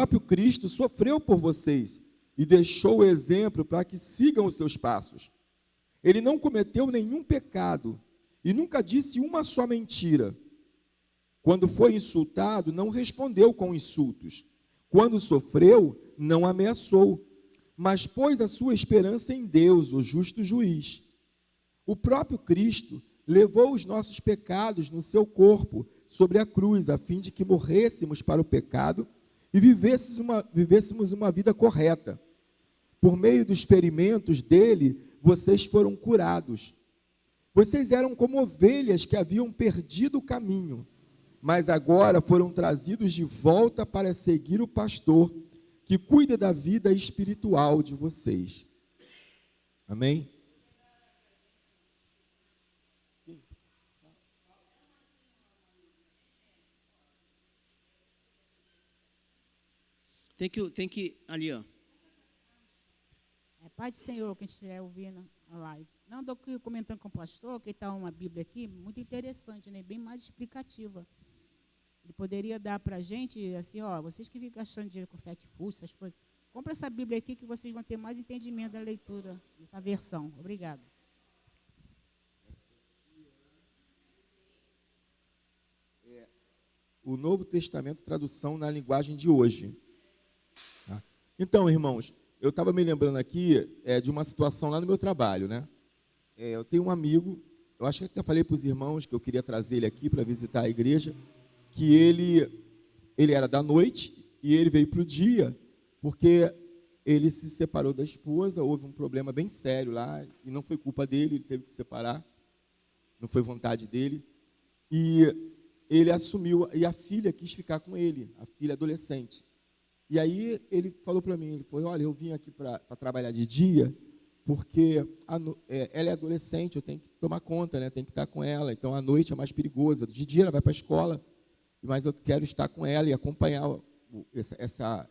próprio Cristo sofreu por vocês e deixou o exemplo para que sigam os seus passos. Ele não cometeu nenhum pecado e nunca disse uma só mentira. Quando foi insultado, não respondeu com insultos. Quando sofreu, não ameaçou, mas pôs a sua esperança em Deus, o justo juiz. O próprio Cristo levou os nossos pecados no seu corpo sobre a cruz, a fim de que morrêssemos para o pecado e vivêssemos uma vida correta. Por meio dos ferimentos dele, vocês foram curados. Vocês eram como ovelhas que haviam perdido o caminho, mas agora foram trazidos de volta para seguir o pastor, que cuida da vida espiritual de vocês. Amém? Tem que ali, ó. Pai do Senhor, quem estiver ouvindo a live. Não, estou comentando com o pastor, que está uma Bíblia aqui, muito interessante, né? Bem mais explicativa. Ele poderia dar para a gente, assim, ó, vocês que ficam gastando dinheiro com fast food, essas coisas, compra essa Bíblia aqui que vocês vão ter mais entendimento da leitura dessa versão. Obrigado. O Novo Testamento, tradução na linguagem de hoje. Tá? Então, irmãos, eu estava me lembrando aqui de uma situação lá no meu trabalho, né? Eu tenho um amigo, eu acho que até falei para os irmãos que eu queria trazer ele aqui para visitar a igreja, que ele era da noite e ele veio para o dia, porque ele se separou da esposa, houve um problema bem sério lá, e não foi culpa dele, ele teve que se separar, não foi vontade dele, e ele assumiu, e a filha quis ficar com ele, a filha adolescente. E aí ele falou para mim, ele falou, olha, eu vim aqui para trabalhar de dia, porque ela é adolescente, eu tenho que tomar conta, né? Tenho que estar com ela, então a noite é mais perigosa, de dia ela vai para a escola, mas eu quero estar com ela e acompanhar essa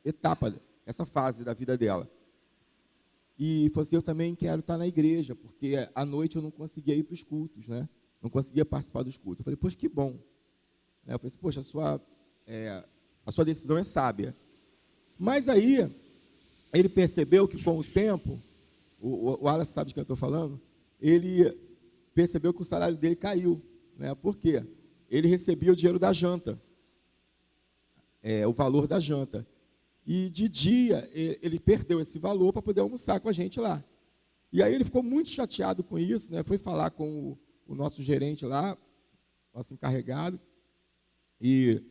etapa, essa fase da vida dela. E falou assim, eu também quero estar na igreja, porque à noite eu não conseguia ir para os cultos, né? Não conseguia participar dos cultos. Eu falei, poxa, que bom. Eu falei assim, poxa, a sua decisão é sábia. Mas aí, ele percebeu que com o tempo, o Wallace sabe de quem eu estou falando, ele percebeu que o salário dele caiu. Né? Por quê? Ele recebia o dinheiro da janta, o valor da janta. E de dia, ele perdeu esse valor para poder almoçar com a gente lá. E aí ele ficou muito chateado com isso, né? Foi falar com o nosso gerente lá, nosso encarregado, e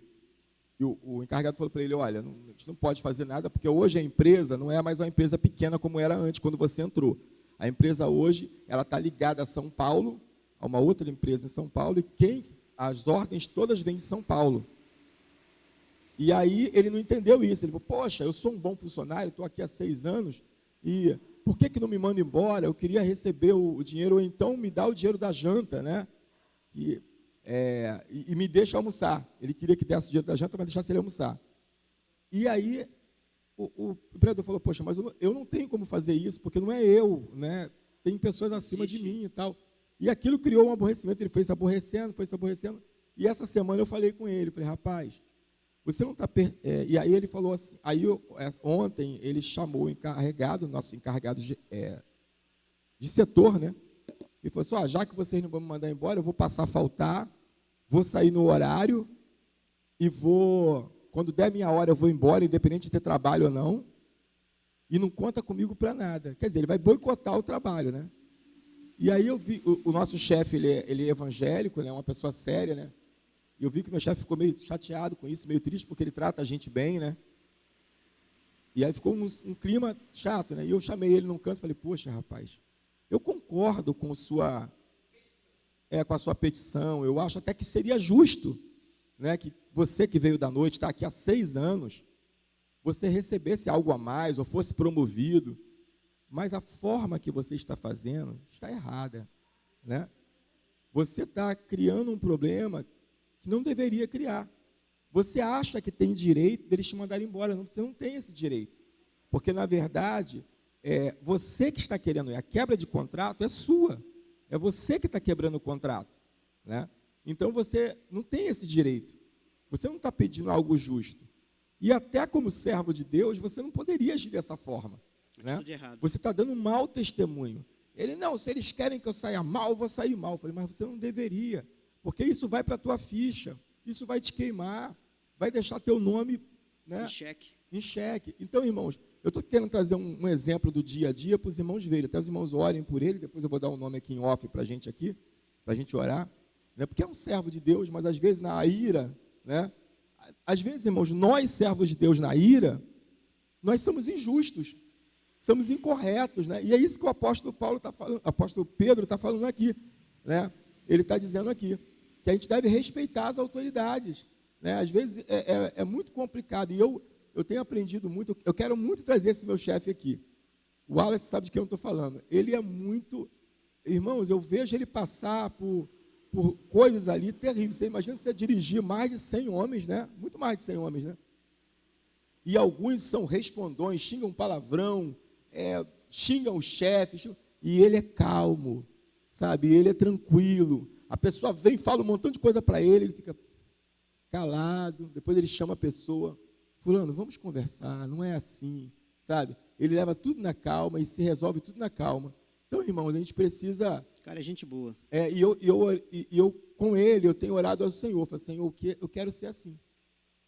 o encarregado falou para ele, olha, a gente não pode fazer nada, porque hoje a empresa não é mais uma empresa pequena como era antes, quando você entrou. A empresa hoje, ela está ligada a São Paulo, a uma outra empresa em São Paulo, e as ordens todas vêm de São Paulo. E aí ele não entendeu isso, ele falou, poxa, eu sou um bom funcionário, estou aqui há 6 anos, e por que não me manda embora? Eu queria receber o dinheiro, ou então me dá o dinheiro da janta, né? E me deixa almoçar. Ele queria que desse o dinheiro da janta, mas deixasse ele almoçar. E aí o empregador falou, poxa, mas eu não tenho como fazer isso, porque não é eu, né? Tem pessoas acima de mim e tal. E aquilo criou um aborrecimento, ele foi se aborrecendo, e essa semana eu falei com ele, falei, rapaz, você não está... E aí ele falou assim, ontem ele chamou o encarregado, nosso encarregado de setor, né? E falou assim, já que vocês não vão me mandar embora, eu vou passar a faltar, vou sair no horário e quando der minha hora, eu vou embora, independente de ter trabalho ou não, e não conta comigo para nada. Quer dizer, ele vai boicotar o trabalho, né? E aí eu vi, o nosso chefe, ele é evangélico, né? Uma pessoa séria, né? E eu vi que meu chefe ficou meio chateado com isso, meio triste, porque ele trata a gente bem, né? E aí ficou um clima chato, né? E eu chamei ele num canto e falei, poxa, rapaz, eu concordo com a sua petição, eu acho até que seria justo, né, que você que veio da noite, está aqui há 6 anos, você recebesse algo a mais, ou fosse promovido, mas a forma que você está fazendo está errada, né? Você está criando um problema que não deveria criar. Você acha que tem direito deles te mandarem embora, você não tem esse direito, porque, na verdade, você que está querendo, a quebra de contrato é sua, é você que está quebrando o contrato, né? Então, você não tem esse direito, você não está pedindo algo justo. E até como servo de Deus, você não poderia agir dessa forma. Né? Atitude errada. Você está dando um mau testemunho. Ele, não, se eles querem que eu saia mal, eu vou sair mal. Eu falei, mas você não deveria, porque isso vai para a tua ficha, isso vai te queimar, vai deixar teu nome, né, em xeque. Então, irmãos, eu estou querendo trazer um exemplo do dia a dia para os irmãos verem, até os irmãos orem por ele, depois eu vou dar um nome aqui em off para a gente aqui, para a gente orar, né, porque é um servo de Deus, mas às vezes na ira, né, às vezes, irmãos, nós servos de Deus na ira, nós somos injustos, somos incorretos, né? E é isso que o apóstolo Paulo está falando, o apóstolo Pedro está falando aqui, né? Ele está dizendo aqui que a gente deve respeitar as autoridades, né? Às vezes é muito complicado, e eu tenho aprendido muito, eu quero muito trazer esse meu chefe aqui. O Wallace sabe de quem eu estou falando. Ele é muito, irmãos, eu vejo ele passar por coisas ali terríveis. Você imagina você dirigir mais de 100 homens, né? Muito mais de 100 homens, né? E alguns são respondões, xingam palavrão, xingam o chefe, e ele é calmo, sabe? Ele é tranquilo. A pessoa vem, fala um montão de coisa para ele fica calado, depois ele chama a pessoa, fulano, vamos conversar, não é assim, sabe? Ele leva tudo na calma e se resolve tudo na calma. Então, irmãos, a gente precisa... Cara, é gente boa. E eu, com ele, eu tenho orado ao Senhor, falei, Senhor, eu quero ser assim,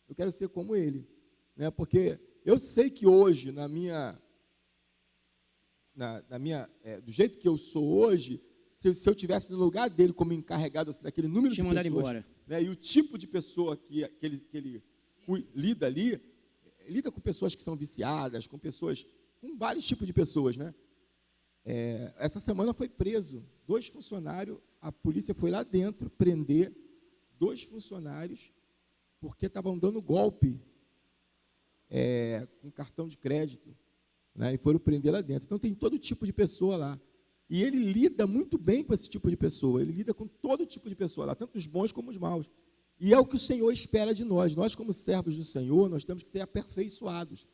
eu quero ser como ele, né? Porque eu sei que hoje, do jeito que eu sou hoje, se eu tivesse no lugar dele como encarregado assim, daquele número de pessoas, embora. Né, e o tipo de pessoa que ele lida ali, lida com pessoas que são viciadas, com vários tipos de pessoas, né? Essa semana foi preso 2 funcionários, a polícia foi lá dentro prender 2 funcionários porque estavam dando golpe com cartão de crédito, né, e foram prender lá dentro. Então tem todo tipo de pessoa lá. E ele lida muito bem com esse tipo de pessoa, ele lida com todo tipo de pessoa lá, tanto os bons como os maus. E é o que o Senhor espera de nós. Nós, como servos do Senhor, nós temos que ser aperfeiçoados.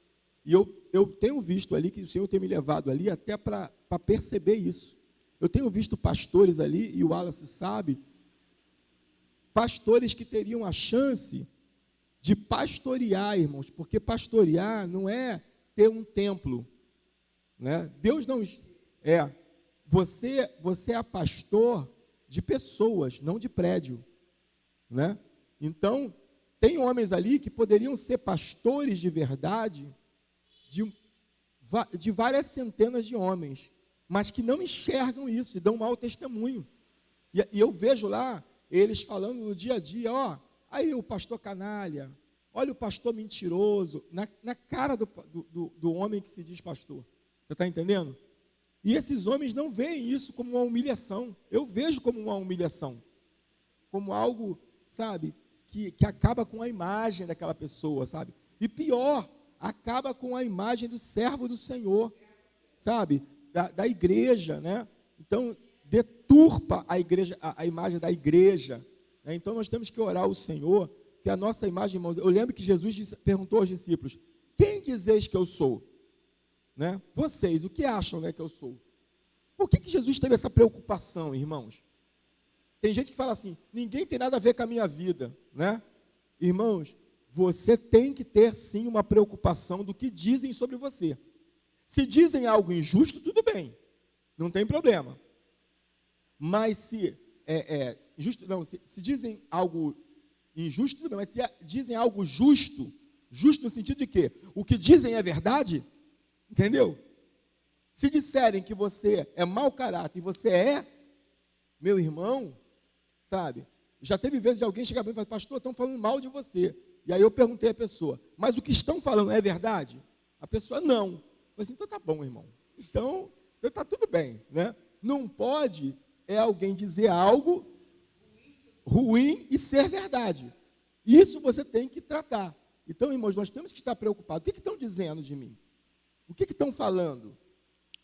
E eu tenho visto ali, que o Senhor tem me levado ali até para perceber isso. Eu tenho visto pastores ali, e o Wallace sabe, pastores que teriam a chance de pastorear, irmãos, porque pastorear não é ter um templo, né? Deus não você é pastor de pessoas, não de prédio, né? Então, tem homens ali que poderiam ser pastores de verdade de várias centenas de homens, mas que não enxergam isso e dão mau testemunho. E eu vejo lá eles falando no dia a dia, aí o pastor canalha, olha o pastor mentiroso, na cara do homem que se diz pastor. Você está entendendo? E esses homens não veem isso como uma humilhação. Eu vejo como uma humilhação, como algo, sabe, que acaba com a imagem daquela pessoa, sabe? E pior, acaba com a imagem do servo do Senhor, sabe? Da igreja, né? Então, deturpa a igreja, a imagem da igreja, né? Então, nós temos que orar ao Senhor, que a nossa imagem, irmãos, eu lembro que Jesus perguntou aos discípulos, quem dizeis que eu sou? Né? Vocês, o que acham, né, que eu sou? Por que Jesus teve essa preocupação, irmãos? Tem gente que fala assim, ninguém tem nada a ver com a minha vida, né? Irmãos, você tem que ter sim uma preocupação do que dizem sobre você. Se dizem algo injusto, tudo bem, não tem problema. Mas se se dizem algo injusto, tudo bem, mas se dizem algo justo no sentido de que o que dizem é verdade, entendeu? Se disserem que você é mau caráter e você meu irmão, sabe? Já teve vezes de alguém chegar para mim e falar, pastor, estão falando mal de você. E aí eu perguntei à pessoa, mas o que estão falando é verdade? A pessoa, não. Eu falei assim, então tá bom, irmão. Então está tudo bem, né? Não pode alguém dizer algo ruim e ser verdade. Isso você tem que tratar. Então, irmãos, nós temos que estar preocupados. O que estão dizendo de mim? O que estão falando?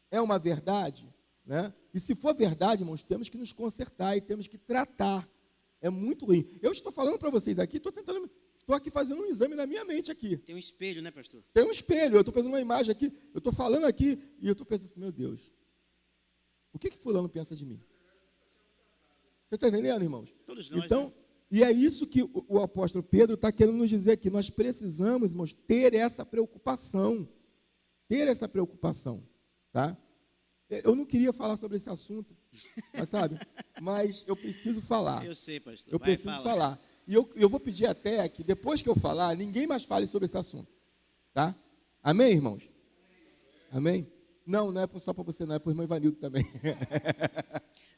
É uma verdade? Né? E se for verdade, irmãos, temos que nos consertar e temos que tratar. É muito ruim. Eu estou falando para vocês aqui, estou aqui fazendo um exame na minha mente aqui. Tem um espelho, né, pastor? Tem um espelho, eu estou fazendo uma imagem aqui, eu estou falando aqui e eu estou pensando assim, meu Deus, o que fulano pensa de mim? Você está entendendo, irmãos? Todos nós, então, né? E é isso que o apóstolo Pedro está querendo nos dizer aqui. Nós precisamos, irmãos, ter essa preocupação. Ter essa preocupação. Tá? Eu não queria falar sobre esse assunto, mas sabe? Mas eu preciso falar. Eu sei, pastor. Eu Vai, preciso fala. falar. E eu vou pedir até que, depois que eu falar, ninguém mais fale sobre esse assunto. Tá? Amém, irmãos? Amém? Não é só para você, não. É para o irmão Ivanildo também.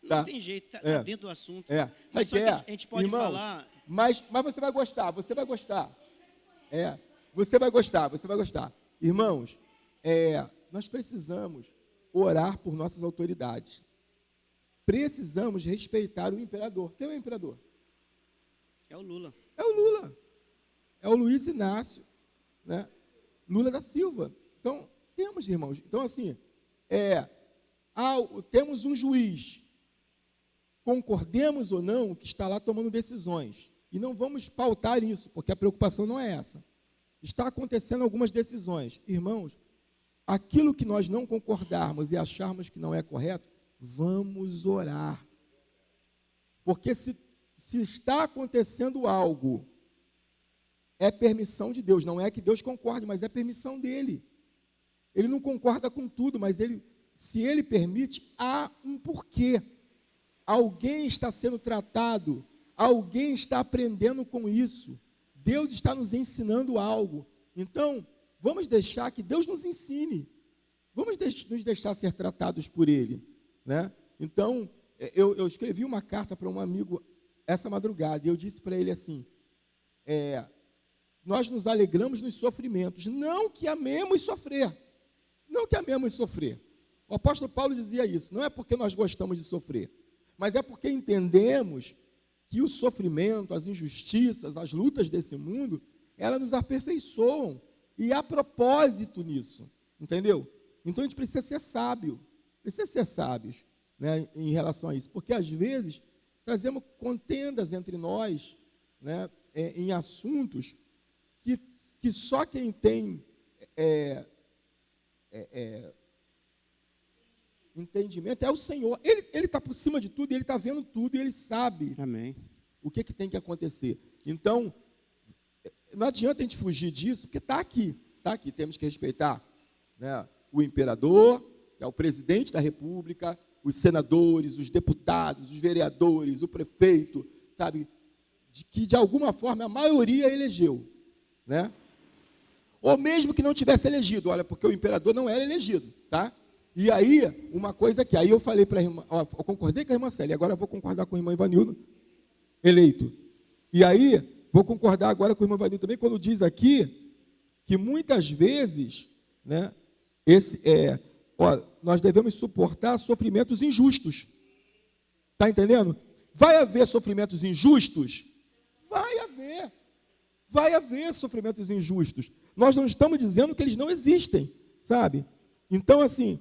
Não Tá. tem jeito, tá dentro do assunto. Sabe Mas só que que a gente pode irmãos, falar... Mas você vai gostar, você vai gostar. Você vai gostar. Irmãos, nós precisamos orar por nossas autoridades. Precisamos respeitar o imperador. Quem é o imperador? É o Lula. É o Lula. É o Luiz Inácio, né? Lula da Silva. Então, temos, irmãos. Então, assim, temos um juiz. Concordemos ou não, que está lá tomando decisões. E não vamos pautar isso, porque a preocupação não é essa. Está acontecendo algumas decisões. Irmãos, aquilo que nós não concordarmos e acharmos que não é correto, vamos orar. Porque se está acontecendo algo, é permissão de Deus. Não é que Deus concorde, mas é permissão dele. Ele não concorda com tudo, mas se ele permite, há um porquê. Alguém está sendo tratado, alguém está aprendendo com isso. Deus está nos ensinando algo. Então, vamos deixar que Deus nos ensine. Vamos nos deixar ser tratados por Ele. Né? Então, eu escrevi uma carta para um amigo essa madrugada, e eu disse para ele assim, nós nos alegramos nos sofrimentos, não que amemos sofrer. Não que amemos sofrer. O apóstolo Paulo dizia isso, não é porque nós gostamos de sofrer, mas é porque entendemos que o sofrimento, as injustiças, as lutas desse mundo, elas nos aperfeiçoam, e há propósito nisso, entendeu? Então a gente precisa ser sábio, precisa ser sábios, né, em relação a isso, porque às vezes trazemos contendas entre nós, né, em assuntos que só quem tem entendimento é o Senhor. Ele está por cima de tudo, ele está vendo tudo, e ele sabe Amém. o que tem que acontecer. Então, não adianta a gente fugir disso, porque está aqui, temos que respeitar, né, o imperador, que é o presidente da República, os senadores, os deputados, os vereadores, o prefeito, sabe, que de alguma forma a maioria elegeu, né? Ou mesmo que não tivesse elegido, olha, porque o imperador não era elegido, tá? E aí, uma coisa que, aí eu falei para a irmã, ó, eu concordei com a irmã Célia, agora eu vou concordar com o irmão Ivanildo, eleito. E aí, vou concordar agora com o irmão Ivanildo também, quando diz aqui, que muitas vezes, né, nós devemos suportar sofrimentos injustos. Está entendendo? Vai haver sofrimentos injustos? Vai haver sofrimentos injustos. Nós não estamos dizendo que eles não existem, sabe? Então, assim,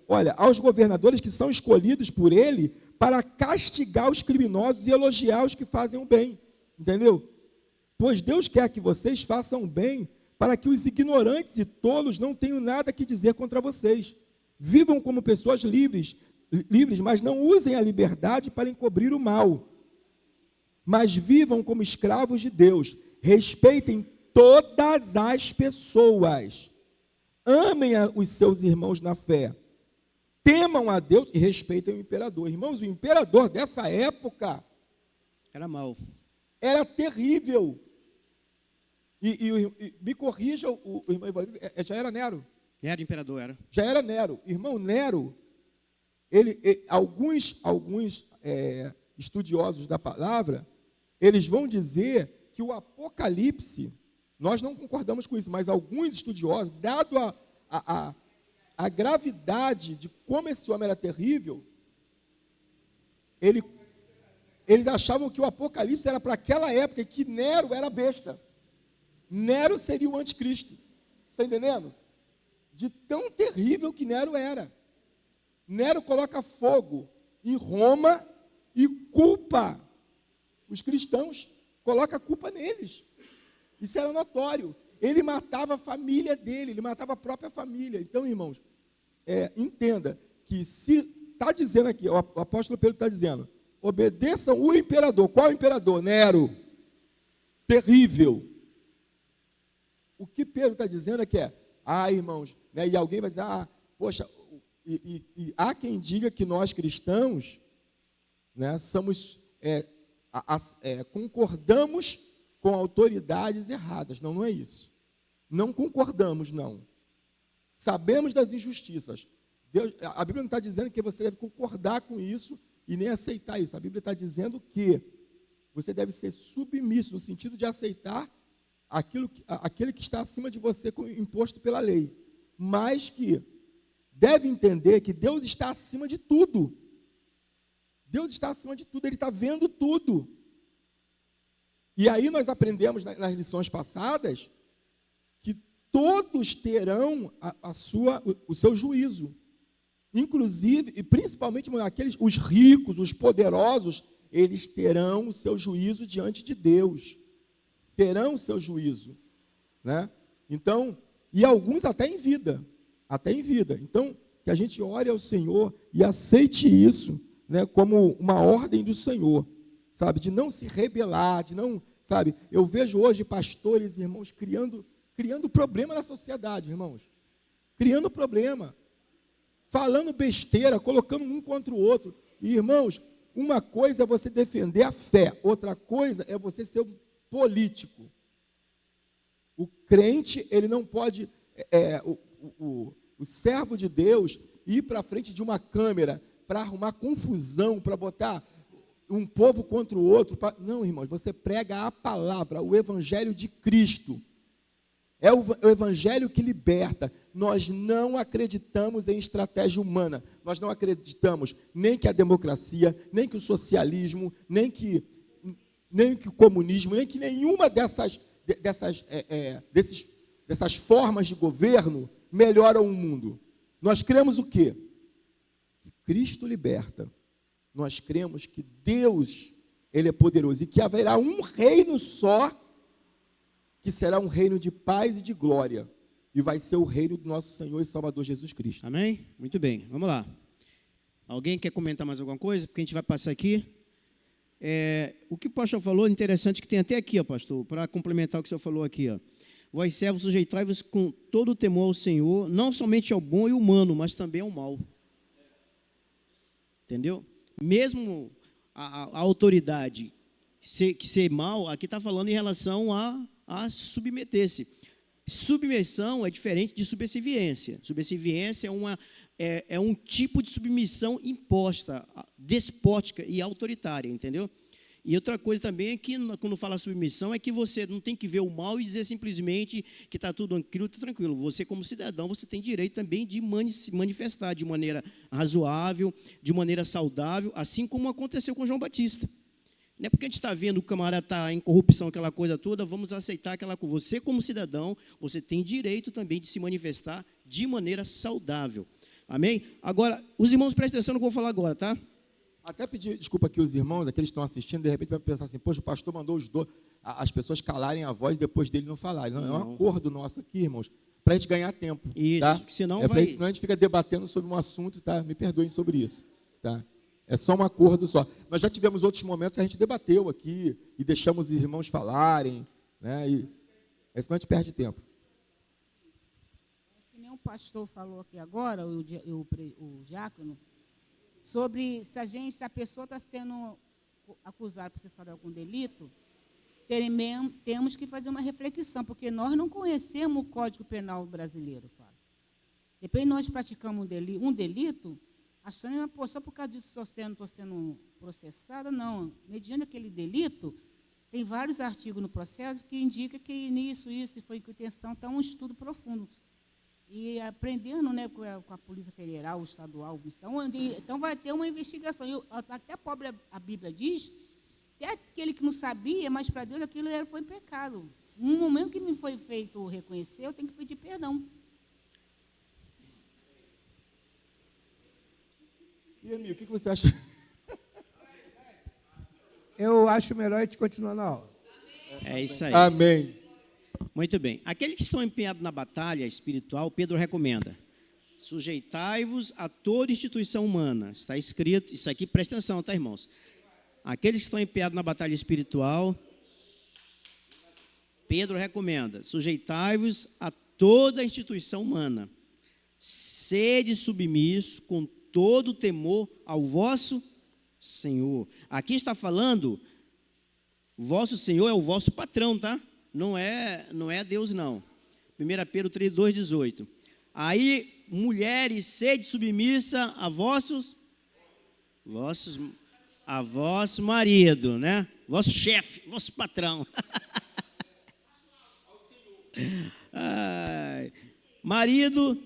olha, aos governadores que são escolhidos por ele para castigar os criminosos e elogiar os que fazem o bem, entendeu? Pois Deus quer que vocês façam o bem para que os ignorantes e tolos não tenham nada que dizer contra vocês. Vivam como pessoas livres, mas não usem a liberdade para encobrir o mal. Mas vivam como escravos de Deus. Respeitem todas as pessoas. Amem os seus irmãos na fé. Temam a Deus e respeitem o imperador. Irmãos, o imperador dessa época era mau. Era terrível. E me corrija o irmão Ivanildo, já era Nero. Era imperador, era. Já era Nero. Irmão, Nero, alguns estudiosos da palavra, eles vão dizer que o Apocalipse, nós não concordamos com isso, mas alguns estudiosos, dado a gravidade de como esse homem era terrível, eles achavam que o Apocalipse era para aquela época, que Nero era besta. Nero seria o anticristo. Você está entendendo? De tão terrível que Nero era. Nero coloca fogo em Roma e culpa os cristãos, coloca a culpa neles. Isso era notório. Ele matava a família dele, ele matava a própria família. Então, irmãos, entenda que se está dizendo aqui, o apóstolo Pedro está dizendo, obedeçam o imperador. Qual imperador? Nero. Terrível. O que Pedro está dizendo é que irmãos, né, e alguém vai dizer, poxa, e há quem diga que nós cristãos, né, concordamos com autoridades erradas. Não, não é isso. Não concordamos, não. Sabemos das injustiças. A Bíblia não está dizendo que você deve concordar com isso e nem aceitar isso. A Bíblia está dizendo que você deve ser submisso, no sentido de aceitar aquele que está acima de você, imposto pela lei. Mas que deve entender que Deus está acima de tudo. Deus está acima de tudo, Ele está vendo tudo. E aí nós aprendemos nas lições passadas que todos terão o seu juízo. Inclusive, e principalmente os ricos, os poderosos, eles terão o seu juízo diante de Deus. Terão o seu juízo, né? Então, e alguns até em vida. Então, que a gente ore ao Senhor e aceite isso, né, como uma ordem do Senhor, sabe? De não se rebelar, de não, sabe? Eu vejo hoje pastores e irmãos criando problema na sociedade, irmãos. Criando problema. Falando besteira, colocando um contra o outro. E, irmãos, uma coisa é você defender a fé, outra coisa é você ser um político. O crente, ele não pode, o servo de Deus, ir para frente de uma câmera para arrumar confusão, para botar um povo contra o outro. Não, irmãos, você prega a palavra, o evangelho de Cristo. É o evangelho que liberta. Nós não acreditamos em estratégia humana. Nós não acreditamos nem que a democracia, nem que o socialismo, nem que o comunismo, nem que nenhuma dessas formas de governo melhoram o mundo. Nós cremos o quê? Que Cristo liberta. Nós cremos que Deus, Ele é poderoso e que haverá um reino só, que será um reino de paz e de glória, e vai ser o reino do nosso Senhor e Salvador Jesus Cristo. Amém? Muito bem, vamos lá. Alguém quer comentar mais alguma coisa? Porque a gente vai passar aqui. O que o pastor falou, interessante, que tem até aqui, ó, pastor, para complementar o que o senhor falou aqui, ó. Vós servos, sujeitai-vos com todo o temor ao Senhor, não somente ao bom e humano, mas também ao mal. Entendeu? Mesmo a autoridade que ser mal, aqui está falando em relação a submeter-se. Submissão é diferente de subserviência. Subserviência é um tipo de submissão imposta, despótica e autoritária, entendeu? E outra coisa também é que, quando fala submissão, é que você não tem que ver o mal e dizer simplesmente que está tudo tranquilo. Você, como cidadão, você tem direito também de se manifestar de maneira razoável, de maneira saudável, assim como aconteceu com João Batista. Não é porque a gente está vendo o camarada está em corrupção, aquela coisa toda, vamos aceitar aquela coisa. Você, como cidadão, você tem direito também de se manifestar de maneira saudável. Amém? Agora, os irmãos, prestem atenção no que eu vou falar agora, tá? Até pedir desculpa aqui os irmãos, aqueles que estão assistindo, de repente vai pensar assim, poxa, o pastor mandou as pessoas calarem a voz depois dele não falarem. Não, é um acordo nosso aqui, irmãos, para a gente ganhar tempo. Isso, tá? que senão senão a gente fica debatendo sobre um assunto, tá? Me perdoem sobre isso, tá? É só um acordo só. Nós já tivemos outros momentos que a gente debateu aqui e deixamos os irmãos falarem, né? Senão a gente perde tempo. Que nem o pastor falou aqui agora, o diácono, sobre se a pessoa está sendo acusada, processada de algum delito, temos que fazer uma reflexão, porque nós não conhecemos o Código Penal brasileiro, cara. Depois nós praticamos um delito, achando que só por causa disso estou sendo processada, não. Mediante aquele delito, tem vários artigos no processo que indicam que nisso, foi com intenção, está um estudo profundo. E aprendendo, né, com a Polícia Federal, estadual, então vai ter uma investigação. Até a Bíblia diz, até aquele que não sabia, mas para Deus aquilo foi pecado. No momento que me foi feito reconhecer, eu tenho que pedir perdão. E, Emil, o que você acha? Eu acho melhor a gente continuar na aula. É isso aí. Amém. Muito bem. Aqueles que estão empenhados na batalha espiritual, Pedro recomenda: sujeitai-vos a toda instituição humana. Está escrito, isso aqui, presta atenção, tá, irmãos? Aqueles que estão empenhados na batalha espiritual, Pedro recomenda: sujeitai-vos a toda a instituição humana, sede submisso com todo temor ao vosso Senhor. Aqui está falando, vosso Senhor é o vosso patrão, tá? Não é Deus, não. 1 Pedro 3, 2, 18. Aí, mulheres, sede submissa a vosso marido, né? Vosso chefe, vosso patrão. Ai. Marido,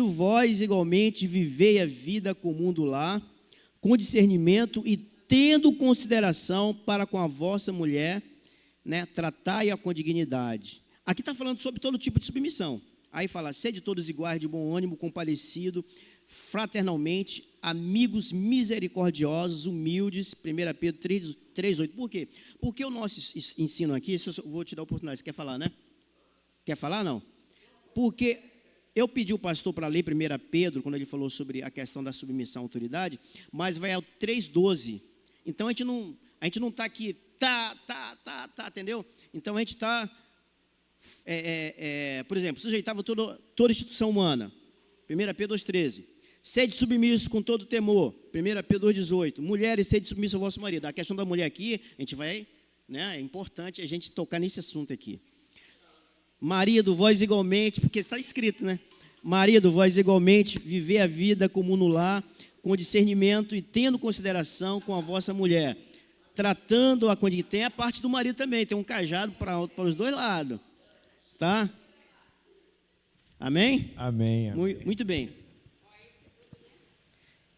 vós igualmente vivei a vida comum do lar, com discernimento e tendo consideração para com a vossa mulher, né? Tratai-a com dignidade. Aqui está falando sobre todo tipo de submissão. Aí fala: sede todos iguais, de bom ânimo, compadecido, fraternalmente, amigos misericordiosos, humildes. 1 Pedro 3, 8. Por quê? Porque o nosso ensino aqui, isso eu vou te dar a oportunidade, você quer falar, né? Quer falar, não? Porque eu pedi o pastor para ler 1 Pedro, quando ele falou sobre a questão da submissão à autoridade, mas vai ao 3,12. Então, a gente não está aqui, entendeu? Então, a gente está, por exemplo, sujeitava toda instituição humana. 1 Pedro 2,13. Sede submisso com todo temor. 1 Pedro 2,18. Mulheres, sede submisso ao vosso marido. A questão da mulher aqui, a gente vai, né? É importante a gente tocar nesse assunto aqui. Marido, vós igualmente, porque está escrito, né? Marido, vós igualmente, viver a vida como no lar, com discernimento e tendo consideração com a vossa mulher, tratando-a com dignidade. Tem a parte do marido também, tem um cajado para os dois lados, tá? Amém? Amém. Muito bem.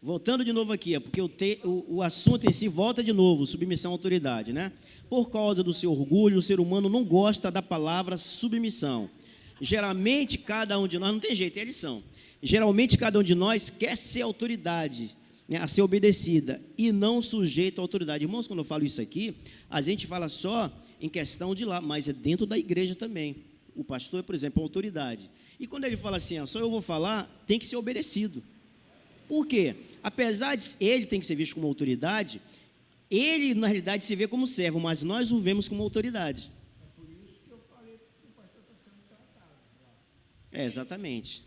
Voltando de novo aqui, porque o assunto em si volta de novo, submissão à autoridade, né? Por causa do seu orgulho, o ser humano não gosta da palavra submissão. Geralmente, cada um de nós, não tem jeito, é lição. Geralmente, cada um de nós quer ser autoridade, né, a ser obedecida, e não sujeito à autoridade. Irmãos, quando eu falo isso aqui, a gente fala só em questão de lá, mas é dentro da igreja também. O pastor é, por exemplo, autoridade. E quando ele fala assim, só eu vou falar, tem que ser obedecido. Por quê? Apesar de ele tem que ser visto como autoridade, ele, na realidade, se vê como servo, mas nós o vemos como autoridade. É por isso que eu falei que o pastor está sendo tratado. Exatamente.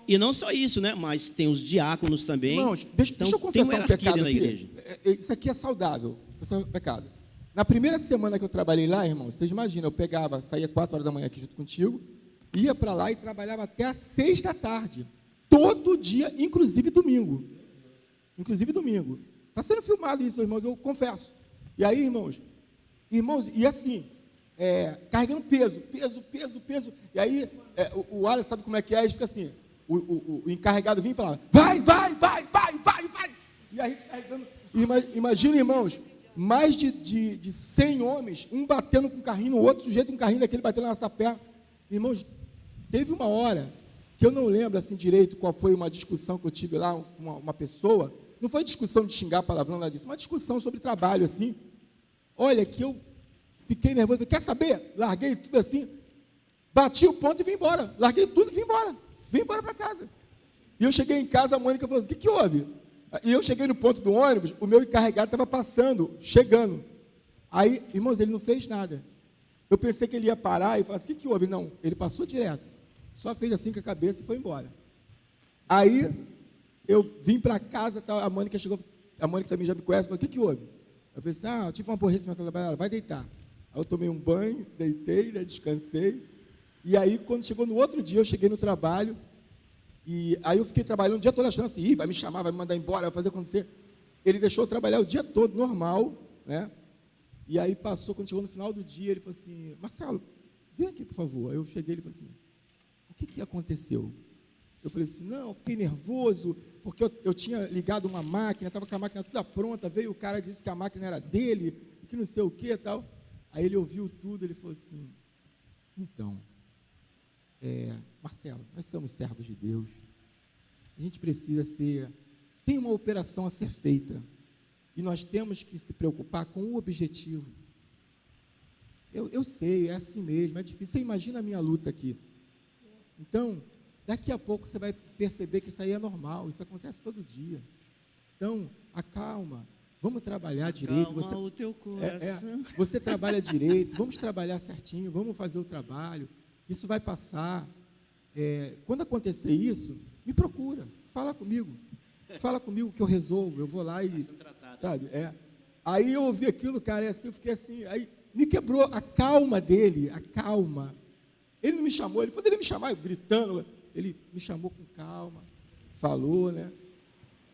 E não só isso, né? Mas tem os diáconos também. Irmãos, deixa eu confessar um pecado aqui. Isso aqui é saudável, isso é um pecado. Na primeira semana que eu trabalhei lá, irmão, vocês imaginam, eu saía 4 horas da manhã aqui junto contigo, ia para lá e trabalhava até às 6 da tarde. Todo dia, inclusive domingo. Está sendo filmado isso, irmãos, eu confesso. E aí, irmãos, e assim, carregando peso. E aí, o Alex sabe como é que é, ele fica assim, o encarregado vinha e falava, vai. E a gente carregando, imagina, irmãos, mais de 100 homens, um batendo com um carrinho, o outro sujeito com um carrinho daquele batendo na nossa perna. Irmãos, teve uma hora que eu não lembro assim direito qual foi uma discussão que eu tive lá com uma pessoa. Não foi discussão de xingar palavrão, nada disso, uma discussão sobre trabalho, assim. Olha, que eu fiquei nervoso. Quer saber? Larguei tudo assim, bati o ponto e vim embora. Larguei tudo e vim embora. Vim embora para casa. E eu cheguei em casa, a Mônica falou assim, o que houve? E eu cheguei no ponto do ônibus, o meu encarregado estava chegando. Aí, irmãos, ele não fez nada. Eu pensei que ele ia parar e falar assim, o que houve? Não, ele passou direto. Só fez assim com a cabeça e foi embora. Aí, eu vim para casa, a Mônica chegou, a Mônica também já me conhece, falou, o que houve? Eu pensei, eu tive um aborrecimento, ela vai deitar. Aí eu tomei um banho, deitei, descansei, e aí, quando chegou no outro dia, eu cheguei no trabalho, e aí eu fiquei trabalhando o dia todo achando assim, vai me chamar, vai me mandar embora, vai fazer acontecer. Ele deixou eu trabalhar o dia todo, normal, né? E aí passou, quando chegou no final do dia, ele falou assim, Marcelo, vem aqui, por favor. Aí eu cheguei, ele falou assim, o que aconteceu? Eu falei assim, não, eu fiquei nervoso, porque eu tinha ligado uma máquina, estava com a máquina toda pronta, veio o cara, disse que a máquina era dele, que não sei o que e tal. Aí ele ouviu tudo, ele falou assim, então, Marcelo, nós somos servos de Deus, a gente precisa tem uma operação a ser feita, e nós temos que se preocupar com o objetivo. Eu sei, é assim mesmo, é difícil, você imagina a minha luta aqui. Então, Daqui a pouco você vai perceber que isso aí é normal, isso acontece todo dia. Então, acalma, vamos trabalhar direito. Calma o teu coração. Você trabalha direito, vamos trabalhar certinho, vamos fazer o trabalho, isso vai passar. Quando acontecer isso, me procura, fala comigo que eu resolvo, eu vou lá e, sabe, Aí eu ouvi aquilo, cara, eu fiquei assim, aí me quebrou a calma dele, a calma. Ele não me chamou, ele poderia me chamar gritando, ele me chamou com calma, falou, né?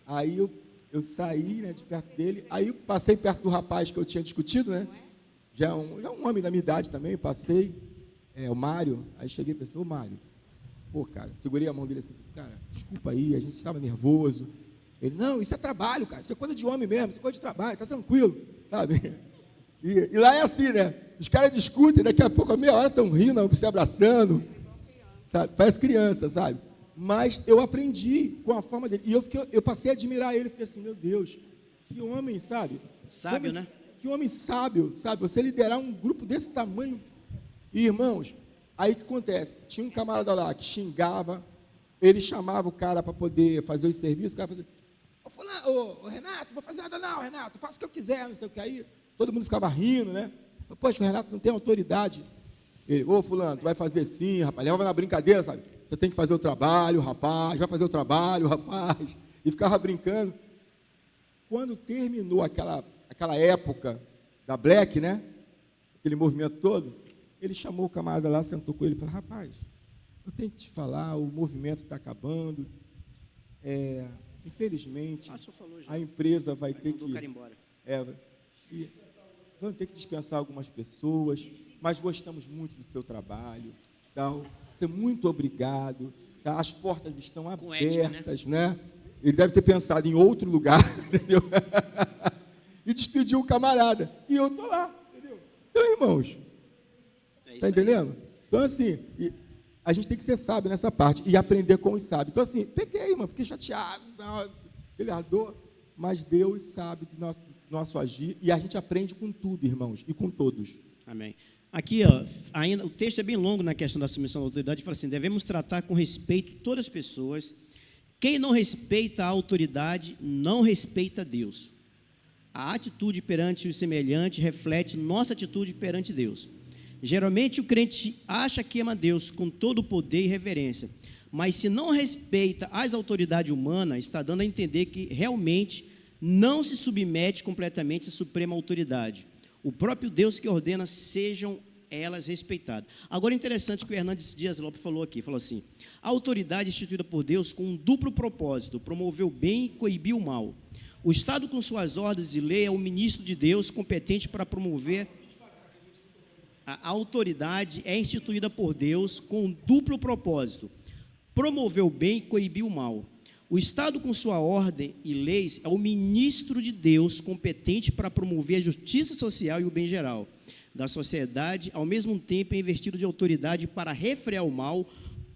Aí eu saí, né, de perto dele, aí passei perto do rapaz que eu tinha discutido, né? Já um homem da minha idade também, passei, o Mário, aí cheguei e pensei, ô Mário, pô, cara, segurei a mão dele assim, cara, desculpa aí, a gente estava nervoso. Ele, não, isso é trabalho, cara, isso é coisa de homem mesmo, isso é coisa de trabalho, tá tranquilo, sabe? E lá é assim, né? Os caras discutem, daqui a pouco, a meia hora estão rindo, se abraçando, sabe? Parece criança, sabe? Mas eu aprendi com a forma dele, e eu passei a admirar ele, fiquei assim, meu Deus, que homem, sabe? Sábio, né? Que homem sábio, sabe? Você liderar um grupo desse tamanho. E, irmãos, aí o que acontece? Tinha um camarada lá que xingava, ele chamava o cara para poder fazer os serviços, o cara fazia, ô Renato, não vou fazer nada não, Renato, faço o que eu quiser, não sei o que. Aí todo mundo ficava rindo, né? Poxa, o Renato não tem autoridade. Ele, ô fulano, tu vai fazer sim, rapaz, leva na brincadeira, sabe? Você tem que fazer o trabalho, rapaz, vai fazer o trabalho, rapaz. E ficava brincando. Quando terminou aquela época da Black, né? Aquele movimento todo, ele chamou o camarada lá, sentou com ele e falou, rapaz, eu tenho que te falar, o movimento está acabando, infelizmente, a empresa vai ter que... vamos ter que dispensar algumas pessoas, mas gostamos muito do seu trabalho, então, você muito obrigado, tá? As portas estão abertas, né? Ele deve ter pensado em outro lugar, entendeu? E despediu o camarada, e eu estou lá, entendeu? Então, irmãos, está entendendo? Então, assim, a gente tem que ser sábio nessa parte, e aprender com os sábios. Então, assim, peguei, irmão, fiquei chateado, ele ardou, mas Deus sabe do nosso agir, e a gente aprende com tudo, irmãos, e com todos. Amém. Aqui, ó, ainda, o texto é bem longo na questão da submissão à autoridade, fala assim, devemos tratar com respeito todas as pessoas. Quem não respeita a autoridade, não respeita Deus. A atitude perante o semelhante reflete nossa atitude perante Deus. Geralmente, o crente acha que ama Deus com todo o poder e reverência, mas se não respeita as autoridades humanas, está dando a entender que realmente não se submete completamente à suprema autoridade. O próprio Deus que ordena sejam elas respeitadas. Agora, interessante que o Hernandes Dias Lopes falou aqui, falou assim, a autoridade instituída por Deus com um duplo propósito, promover o bem e coibir o mal. O Estado, com suas ordens e lei, é o ministro de Deus competente para promover. A autoridade é instituída por Deus com um duplo propósito, promover o bem e coibir o mal. O Estado, com sua ordem e leis, é o ministro de Deus competente para promover a justiça social e o bem geral da sociedade, ao mesmo tempo é investido de autoridade para refrear o mal,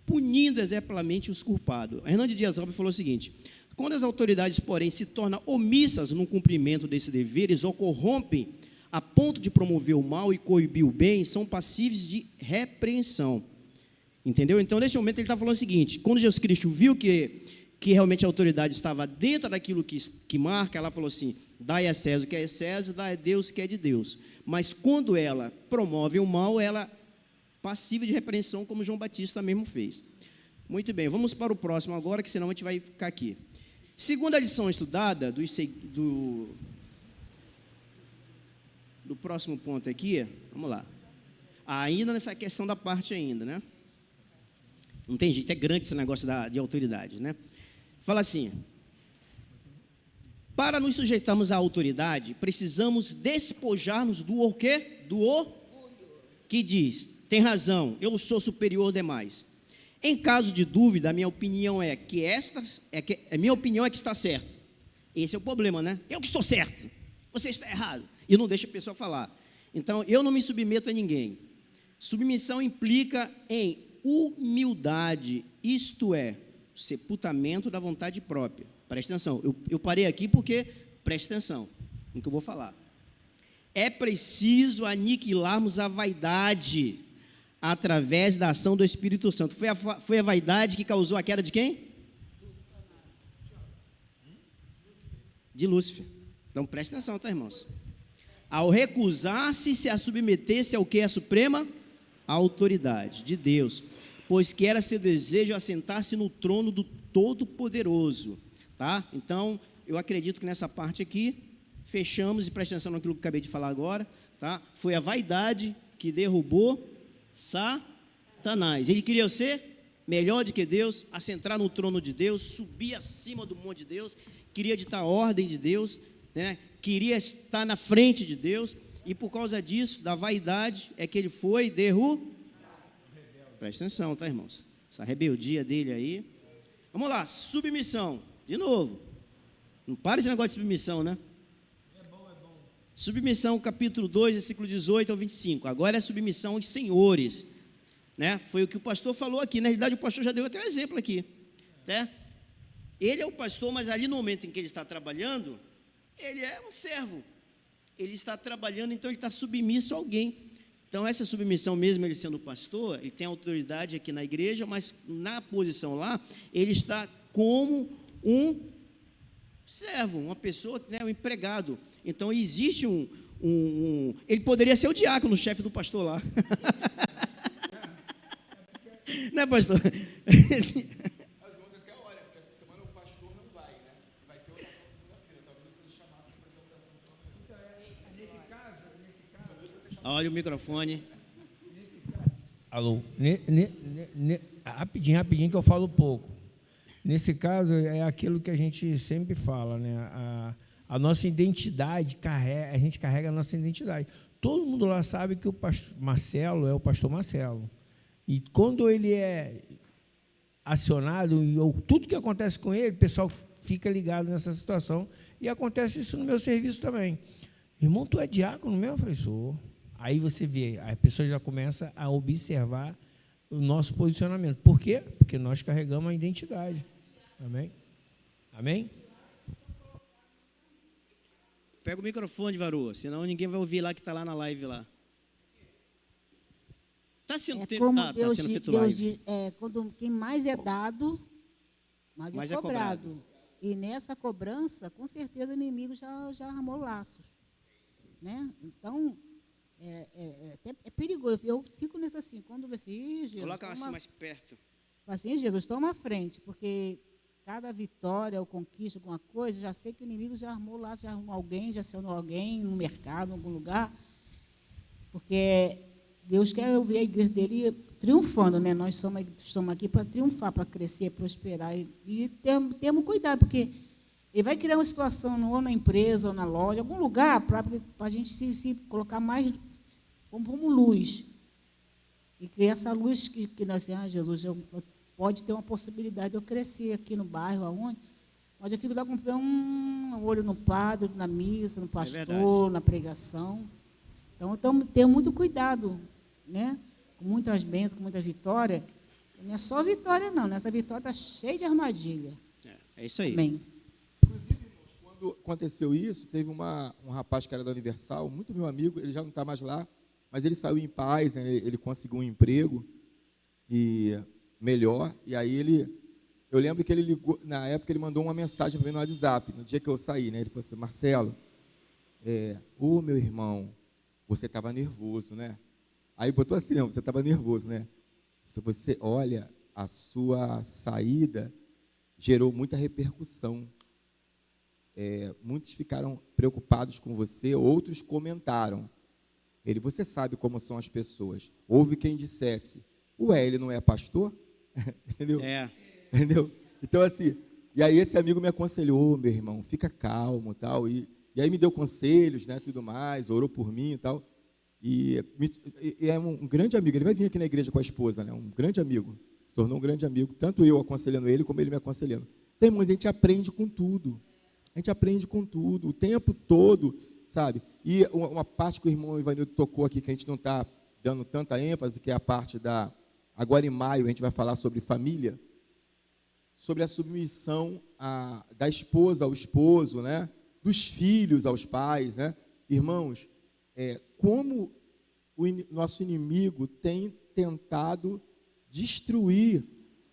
punindo exemplarmente os culpados. Hernandes Dias Lopes falou o seguinte, quando as autoridades, porém, se tornam omissas no cumprimento desses deveres ou corrompem a ponto de promover o mal e coibir o bem, são passíveis de repreensão. Entendeu? Então, nesse momento, ele está falando o seguinte, quando Jesus Cristo viu que realmente a autoridade estava dentro daquilo que marca, ela falou assim, dai a César o que é de César, dai a Deus o que é de Deus. Mas quando ela promove o mal, ela é passível de repreensão, como João Batista mesmo fez. Muito bem, vamos para o próximo agora, que senão a gente vai ficar aqui. Segunda lição estudada, do próximo ponto aqui, vamos lá. Ainda nessa questão da parte ainda, né? Não tem jeito, é grande esse negócio de autoridade, né? Fala assim, para nos sujeitarmos à autoridade, precisamos despojar-nos do o quê? Do orgulho. Que diz, tem razão, eu sou superior demais. Em caso de dúvida, a minha opinião é que está certa. Esse é o problema, né? Eu que estou certo, você está errado. E não deixa a pessoa falar. Então, eu não me submeto a ninguém. Submissão implica em humildade, isto é, sepultamento da vontade própria. Presta atenção, eu parei aqui porque, presta atenção no que eu vou falar. É preciso aniquilarmos a vaidade, através da ação do Espírito Santo. Foi a vaidade que causou a queda de quem? De Lúcifer. Então preste atenção, tá, irmãos? Ao recusar-se a submeter-se ao que é a suprema autoridade de Deus, pois que era seu desejo assentar-se no trono do Todo-Poderoso, tá? Então, eu acredito que nessa parte aqui, fechamos e preste atenção naquilo que eu acabei de falar agora, tá? Foi a vaidade que derrubou Satanás. Ele queria ser melhor do que Deus, assentar no trono de Deus, subir acima do monte de Deus, queria ditar a ordem de Deus, né? Queria estar na frente de Deus, e por causa disso, da vaidade, é que ele foi derrubado. Presta atenção, tá, irmãos? Essa rebeldia dele aí. Vamos lá, submissão. De novo. Não para esse negócio de submissão, né? É bom. Submissão, capítulo 2, versículo 18 ao 25. Agora é submissão aos senhores, né? Foi o que o pastor falou aqui. Na realidade, o pastor já deu até um exemplo aqui, né? Ele é o pastor, mas ali no momento em que ele está trabalhando, ele é um servo. Ele está trabalhando, então ele está submisso a alguém. Então, essa submissão, mesmo ele sendo pastor, ele tem autoridade aqui na igreja, mas na posição lá, ele está como um servo, uma pessoa, né, um empregado. Então, existe ele poderia ser o diácono, o chefe do pastor lá. Né, pastor? Olha o microfone. Alô, rapidinho que eu falo pouco. Nesse caso, é aquilo que a gente sempre fala, né? A nossa identidade, a gente carrega a nossa identidade. Todo mundo lá sabe que o pastor Marcelo é o pastor Marcelo. E quando ele é acionado, ou tudo que acontece com ele, o pessoal fica ligado nessa situação. E acontece isso no meu serviço também. Irmão, tu é diácono mesmo? Eu falei, sou. Aí você vê, a pessoa já começa a observar o nosso posicionamento. Por quê? Porque nós carregamos a identidade. Amém? Amém? Pega o microfone, Varô, senão ninguém vai ouvir lá que está lá na live lá. Está sendo feito live. Quando quem mais é dado, mais é cobrado. cobrado. E nessa cobrança, com certeza o inimigo já armou laços. Né? Então, é perigoso. Eu fico nesse assim, quando você, Jesus, coloca assim mais perto. Assim, Jesus, toma à frente, porque cada vitória ou conquista, alguma coisa, já sei que o inimigo já armou lá, já arrumou alguém, já acionou alguém no mercado, em algum lugar, porque Deus quer ver a igreja dele triunfando, né? Nós estamos aqui para triunfar, para crescer, prosperar, e temos cuidado, porque ele vai criar uma situação ou na empresa, ou na loja, algum lugar, para a gente se colocar mais como luz. E que essa luz que nós temos, Jesus, pode ter uma possibilidade de eu crescer aqui no bairro, aonde? Mas eu fico lá com um olho no padre, na missa, no pastor, na pregação. Então, temos muito cuidado, né? Com muitas bênçãos, com muita vitória. Não é só vitória, não. Nessa vitória está cheia de armadilha. É isso aí. Amém. Quando aconteceu isso, teve um rapaz que era da Universal, muito meu amigo, ele já não está mais lá, mas ele saiu em paz, né? Ele conseguiu um emprego melhor, e aí eu lembro que ele ligou, na época ele mandou uma mensagem para mim no WhatsApp, no dia que eu saí, né? Ele falou assim, Marcelo, meu irmão, você estava nervoso, né? Aí botou assim, não, você estava nervoso, né? Se você olha, a sua saída gerou muita repercussão. Muitos ficaram preocupados com você, outros comentaram. Você sabe como são as pessoas. Houve quem dissesse, ele não é pastor? Entendeu? Entendeu? Então, assim, e aí esse amigo me aconselhou, meu irmão, fica calmo, tal, e aí me deu conselhos, né, tudo mais, orou por mim e tal, e é um grande amigo, ele vai vir aqui na igreja com a esposa, né, um grande amigo, se tornou um grande amigo, tanto eu aconselhando ele, como ele me aconselhando. Então, irmãos, a gente aprende com tudo, o tempo todo, sabe? E uma parte que o irmão Ivanildo tocou aqui, que a gente não está dando tanta ênfase, que é a parte agora em maio, a gente vai falar sobre família, sobre a submissão da esposa ao esposo, né? Dos filhos aos pais, né? Irmãos, como o nosso inimigo tem tentado destruir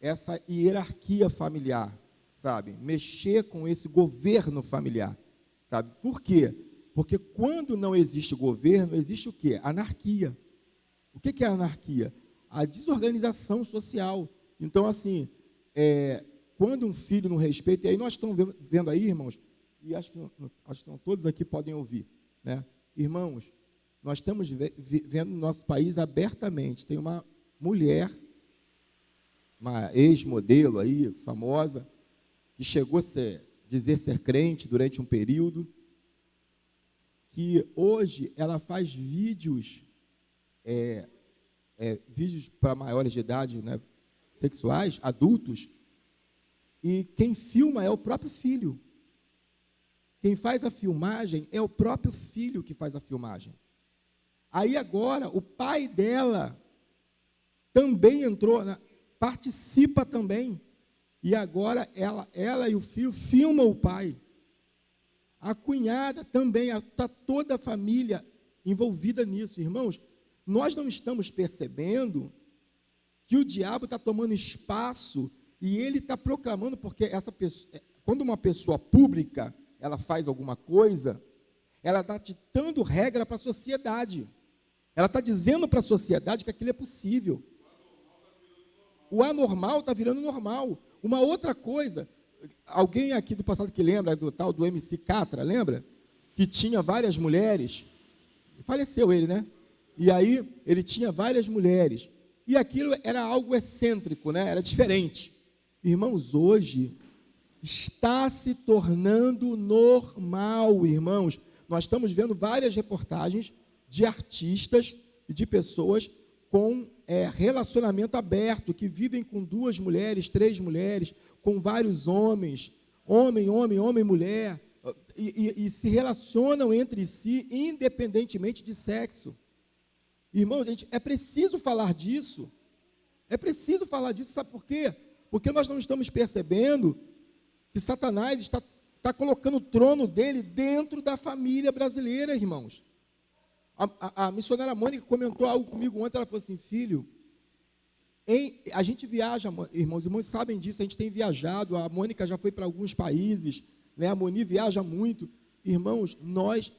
essa hierarquia familiar, sabe? Mexer com esse governo familiar, sabe? Por quê? Porque quando não existe governo, existe o quê? Anarquia. O que é anarquia? A desorganização social. Então, assim, quando um filho não respeita, e aí nós estamos vendo aí, irmãos, e acho que todos aqui podem ouvir, né? Irmãos, nós estamos vendo no nosso país abertamente, tem uma mulher, uma ex-modelo aí, famosa, que chegou a dizer ser crente durante um período, que hoje ela faz vídeos, vídeos para maiores de idade, né, sexuais, adultos, e quem filma é o próprio filho. Quem faz a filmagem é o próprio filho que faz a filmagem. Aí agora o pai dela também entrou, participa também. E agora ela e o filho filmam o pai. A cunhada também, está toda a família envolvida nisso. Irmãos, nós não estamos percebendo que o diabo está tomando espaço e ele está proclamando, porque essa pessoa, quando uma pessoa pública ela faz alguma coisa, ela está ditando regra para a sociedade. Ela está dizendo para a sociedade que aquilo é possível. O anormal está virando normal. Uma outra coisa, alguém aqui do passado que lembra do tal do MC Catra, lembra? Que tinha várias mulheres. Faleceu ele, né? E aí ele tinha várias mulheres. E aquilo era algo excêntrico, né? Era diferente. Irmãos, hoje está se tornando normal, irmãos. Nós estamos vendo várias reportagens de artistas e de pessoas com relacionamento aberto, que vivem com 2 mulheres, 3 mulheres, com vários homens, homem, mulher, e se relacionam entre si, independentemente de sexo. Irmãos, gente, é preciso falar disso. Sabe por quê? Porque nós não estamos percebendo que Satanás está colocando o trono dele dentro da família brasileira, irmãos. A missionária Mônica comentou algo comigo ontem, ela falou assim, filho, a gente viaja, irmãos sabem disso, a gente tem viajado, a Mônica já foi para alguns países, né, a Moni viaja muito. Irmãos,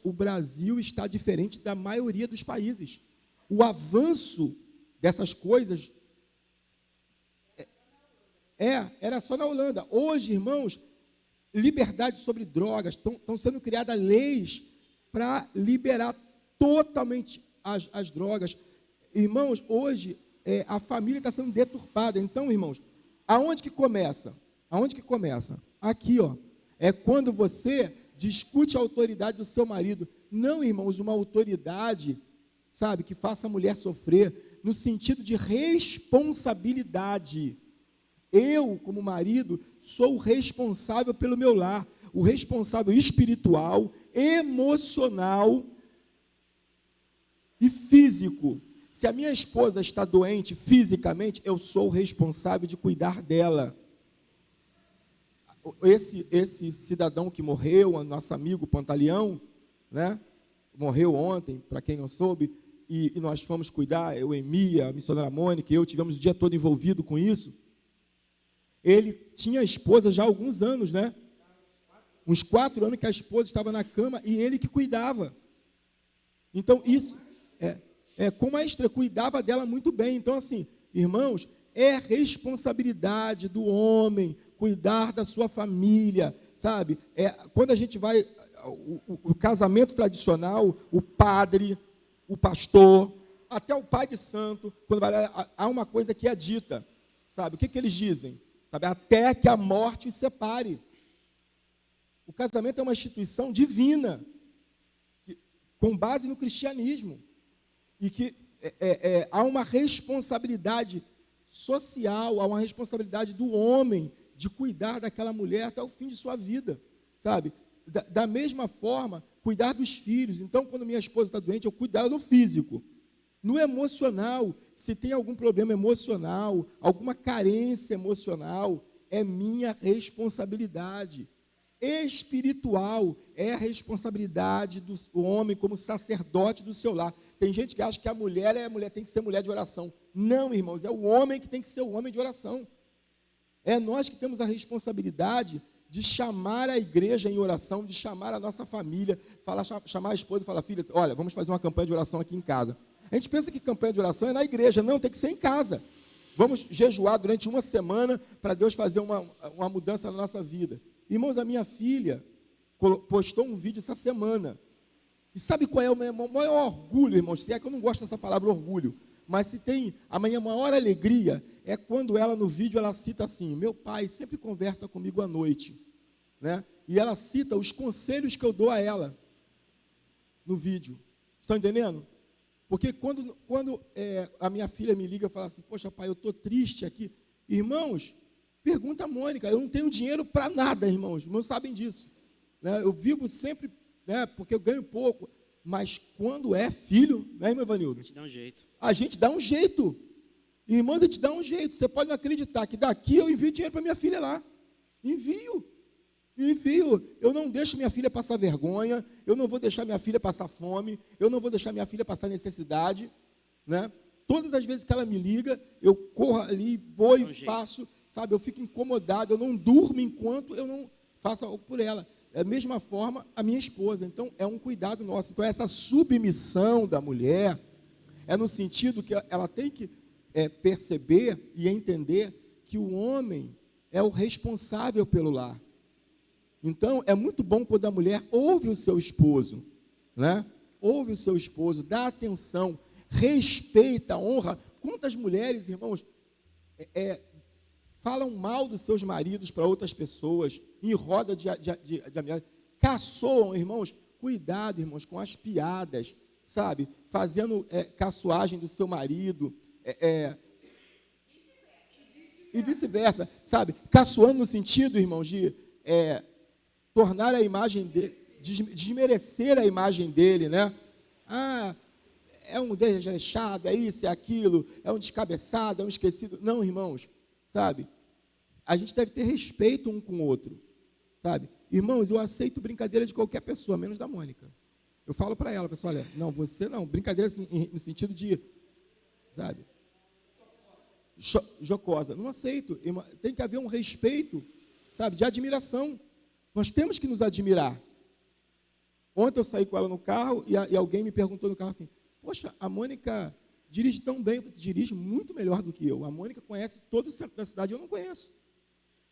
o Brasil está diferente da maioria dos países. O avanço dessas coisas era só na Holanda. Hoje, irmãos, liberdade sobre drogas, estão sendo criadas leis para liberar totalmente as drogas. Irmãos, hoje a família está sendo deturpada. Então, irmãos, aonde que começa? Aqui, ó. É quando você discute a autoridade do seu marido. Não, irmãos, uma autoridade, sabe, que faça a mulher sofrer, no sentido de responsabilidade. Eu, como marido, sou o responsável pelo meu lar, o responsável espiritual, emocional e físico. Se a minha esposa está doente fisicamente, eu sou o responsável de cuidar dela. Esse cidadão que morreu, nosso amigo Pantaleão, né? Morreu ontem, para quem não soube, e nós fomos cuidar, eu, Emília, a missionária Mônica, eu tivemos o dia todo envolvido com isso. Ele tinha a esposa já há alguns anos, né? Uns 4 anos que a esposa estava na cama e ele que cuidava. Então, isso como a extra, cuidava dela muito bem. Então, assim, irmãos, é responsabilidade do homem cuidar da sua família, sabe? Quando a gente vai, o casamento tradicional, o padre, o pastor, até o pai de santo, quando há uma coisa que é dita, sabe? O que eles dizem? Sabe? Até que a morte os separe. O casamento é uma instituição divina, com base no cristianismo, e que há uma responsabilidade social, há uma responsabilidade do homem de cuidar daquela mulher até o fim de sua vida, sabe? Da mesma forma, cuidar dos filhos. Então, quando minha esposa está doente, eu cuido dela no físico. No emocional, se tem algum problema emocional, alguma carência emocional, é minha responsabilidade. Espiritual é a responsabilidade do homem como sacerdote do seu lar. Tem gente que acha que a mulher tem que ser mulher de oração. Não, irmãos, é o homem que tem que ser o homem de oração. É nós que temos a responsabilidade de chamar a igreja em oração, de chamar a nossa família, chamar a esposa e falar, filha, olha, vamos fazer uma campanha de oração aqui em casa. A gente pensa que campanha de oração é na igreja. Não, tem que ser em casa. Vamos jejuar durante uma semana para Deus fazer uma mudança na nossa vida. Irmãos, a minha filha postou um vídeo essa semana. E sabe qual é o meu maior orgulho, irmãos? Se é que eu não gosto dessa palavra orgulho, mas se tem a minha maior alegria, é quando ela no vídeo ela cita assim, meu pai sempre conversa comigo à noite, né? E ela cita os conselhos que eu dou a ela no vídeo. Estão entendendo? Porque quando a minha filha me liga e fala assim, poxa pai, eu estou triste aqui. Irmãos, pergunta a Mônica, eu não tenho dinheiro para nada, irmãos, não sabem disso. Né? Eu vivo sempre, né, porque eu ganho pouco, mas quando é filho, né, irmão Evanildo? A gente dá um jeito. A gente dá um jeito. Irmãos, a gente dá um jeito. Você pode não acreditar que daqui eu envio dinheiro para minha filha lá. Envio. Eu não deixo minha filha passar vergonha, eu não vou deixar minha filha passar fome, eu não vou deixar minha filha passar necessidade, né? Todas as vezes que ela me liga, eu corro ali, vou e faço, sabe? Eu fico incomodado, eu não durmo enquanto eu não faço algo por ela. Da mesma forma, a minha esposa. Então, é um cuidado nosso. Então, essa submissão da mulher é no sentido que ela tem que perceber e entender que o homem é o responsável pelo lar. Então, é muito bom quando a mulher ouve o seu esposo, né? Ouve o seu esposo, dá atenção, respeita, honra. Quantas mulheres, irmãos, falam mal dos seus maridos para outras pessoas, em roda de amizade, caçoam, irmãos, cuidado, irmãos, com as piadas, sabe? Fazendo caçoagem do seu marido, e vice-versa, sabe? Caçoando no sentido, irmãos, de tornar a imagem dele, desmerecer a imagem dele, né? Ah, é um desleixado, é isso, é aquilo, é um descabeçado, é um esquecido. Não, irmãos, sabe? A gente deve ter respeito um com o outro, sabe? Irmãos, eu aceito brincadeira de qualquer pessoa, menos da Mônica. Eu falo para ela, pessoal, olha, não, você não, brincadeira assim, no sentido de, sabe? Jocosa, não aceito. Tem que haver um respeito, sabe, de admiração. Nós temos que nos admirar. Ontem eu saí com ela no carro e alguém me perguntou no carro assim, poxa, a Mônica dirige tão bem. Eu falei, dirige muito melhor do que eu. A Mônica conhece todo o centro da cidade, eu não conheço.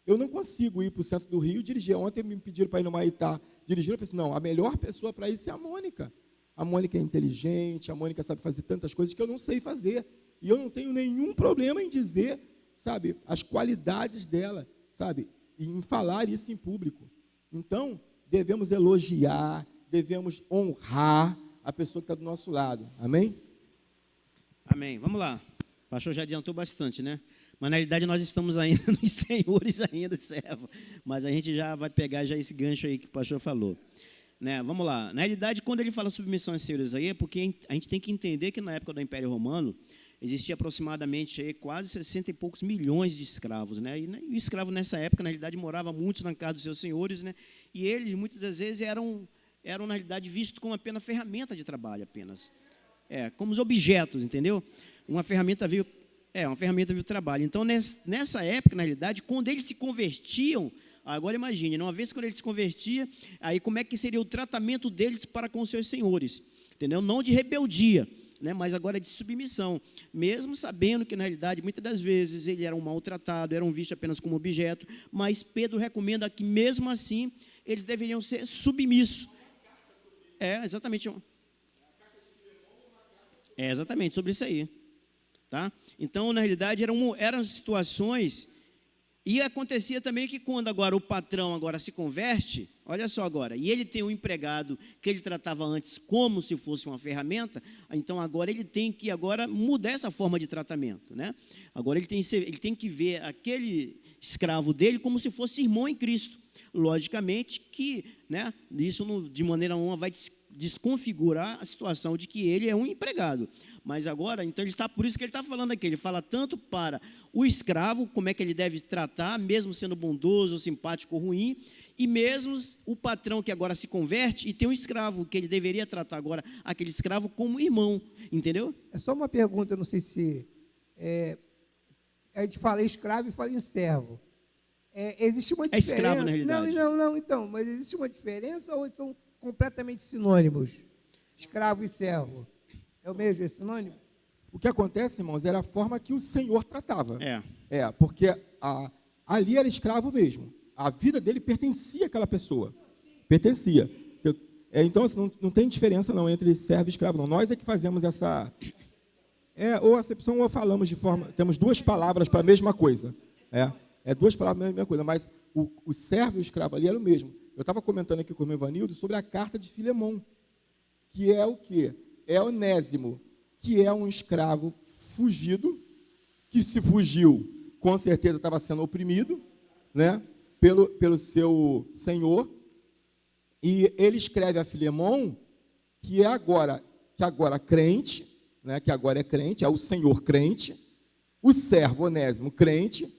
Eu não consigo ir para o centro do Rio e dirigir. Ontem me pediram para ir no Maitá dirigir. Eu falei assim, não, a melhor pessoa para isso é a Mônica. A Mônica é inteligente, a Mônica sabe fazer tantas coisas que eu não sei fazer. E eu não tenho nenhum problema em dizer, sabe, as qualidades dela, sabe, e em falar isso em público. Então, devemos elogiar, devemos honrar a pessoa que está do nosso lado. Amém? Amém. Vamos lá. O pastor já adiantou bastante, né? Mas, na realidade, nós estamos ainda nos senhores, ainda servo. Mas a gente já vai pegar já esse gancho aí que o pastor falou. Né? Vamos lá. Na realidade, quando ele fala submissão aos senhores aí, é porque a gente tem que entender que na época do Império Romano, existia aproximadamente aí, quase 60 e poucos milhões de escravos, né? E o escravo nessa época, na realidade, morava muitos na casa dos seus senhores, né? E eles, muitas das vezes, eram na realidade, vistos como apenas ferramenta de trabalho, apenas. Como os objetos, entendeu? Uma ferramenta veio trabalho. Então, nessa época, na realidade, quando eles se convertiam, agora imagine, uma vez que eles se convertiam, aí como é que seria o tratamento deles para com os seus senhores, entendeu? Não de rebeldia, né, mas agora de submissão, mesmo sabendo que, na realidade, muitas das vezes ele era um maltratado, eram vistos apenas como objeto, mas Pedro recomenda que, mesmo assim, eles deveriam ser submissos. Exatamente. Exatamente, sobre isso aí. Tá? Então, na realidade, eram situações, e acontecia também que quando agora o patrão agora se converte, olha só agora, e ele tem um empregado que ele tratava antes como se fosse uma ferramenta, então agora ele tem que agora mudar essa forma de tratamento, né? Agora ele tem que ver aquele escravo dele como se fosse irmão em Cristo. Logicamente que, né, isso de maneira alguma vai desconfigurar a situação de que ele é um empregado. Mas agora, então, por isso que ele está falando aqui, ele fala tanto para o escravo, como é que ele deve tratar, mesmo sendo bondoso, simpático ou ruim, E mesmo o patrão que agora se converte e tem um escravo, que ele deveria tratar agora aquele escravo como irmão, entendeu? É só uma pergunta, eu não sei se... a gente fala em escravo e fala em servo. Existe uma É diferença... escravo, na realidade. Não, então, mas existe uma diferença ou são completamente sinônimos? Escravo e servo. É o mesmo, é sinônimo? O que acontece, irmãos, era a forma que o Senhor tratava. É. Porque ali era escravo mesmo. A vida dele pertencia àquela pessoa. Pertencia. Então, assim, não tem diferença não entre servo e escravo, não. Nós é que fazemos essa... ou acepção ou falamos de forma... Temos duas palavras para a mesma coisa. Duas palavras para a mesma coisa, mas o servo e o escravo ali era o mesmo. Eu estava comentando aqui com o meu Ivanildo sobre a carta de Filemão, que é o quê? É Onésimo, que é um escravo fugido, que se fugiu, com certeza estava sendo oprimido, né, pelo seu senhor, e ele escreve a Filemão, que agora crente, né, que agora é crente, é o senhor crente, o servo Onésimo crente,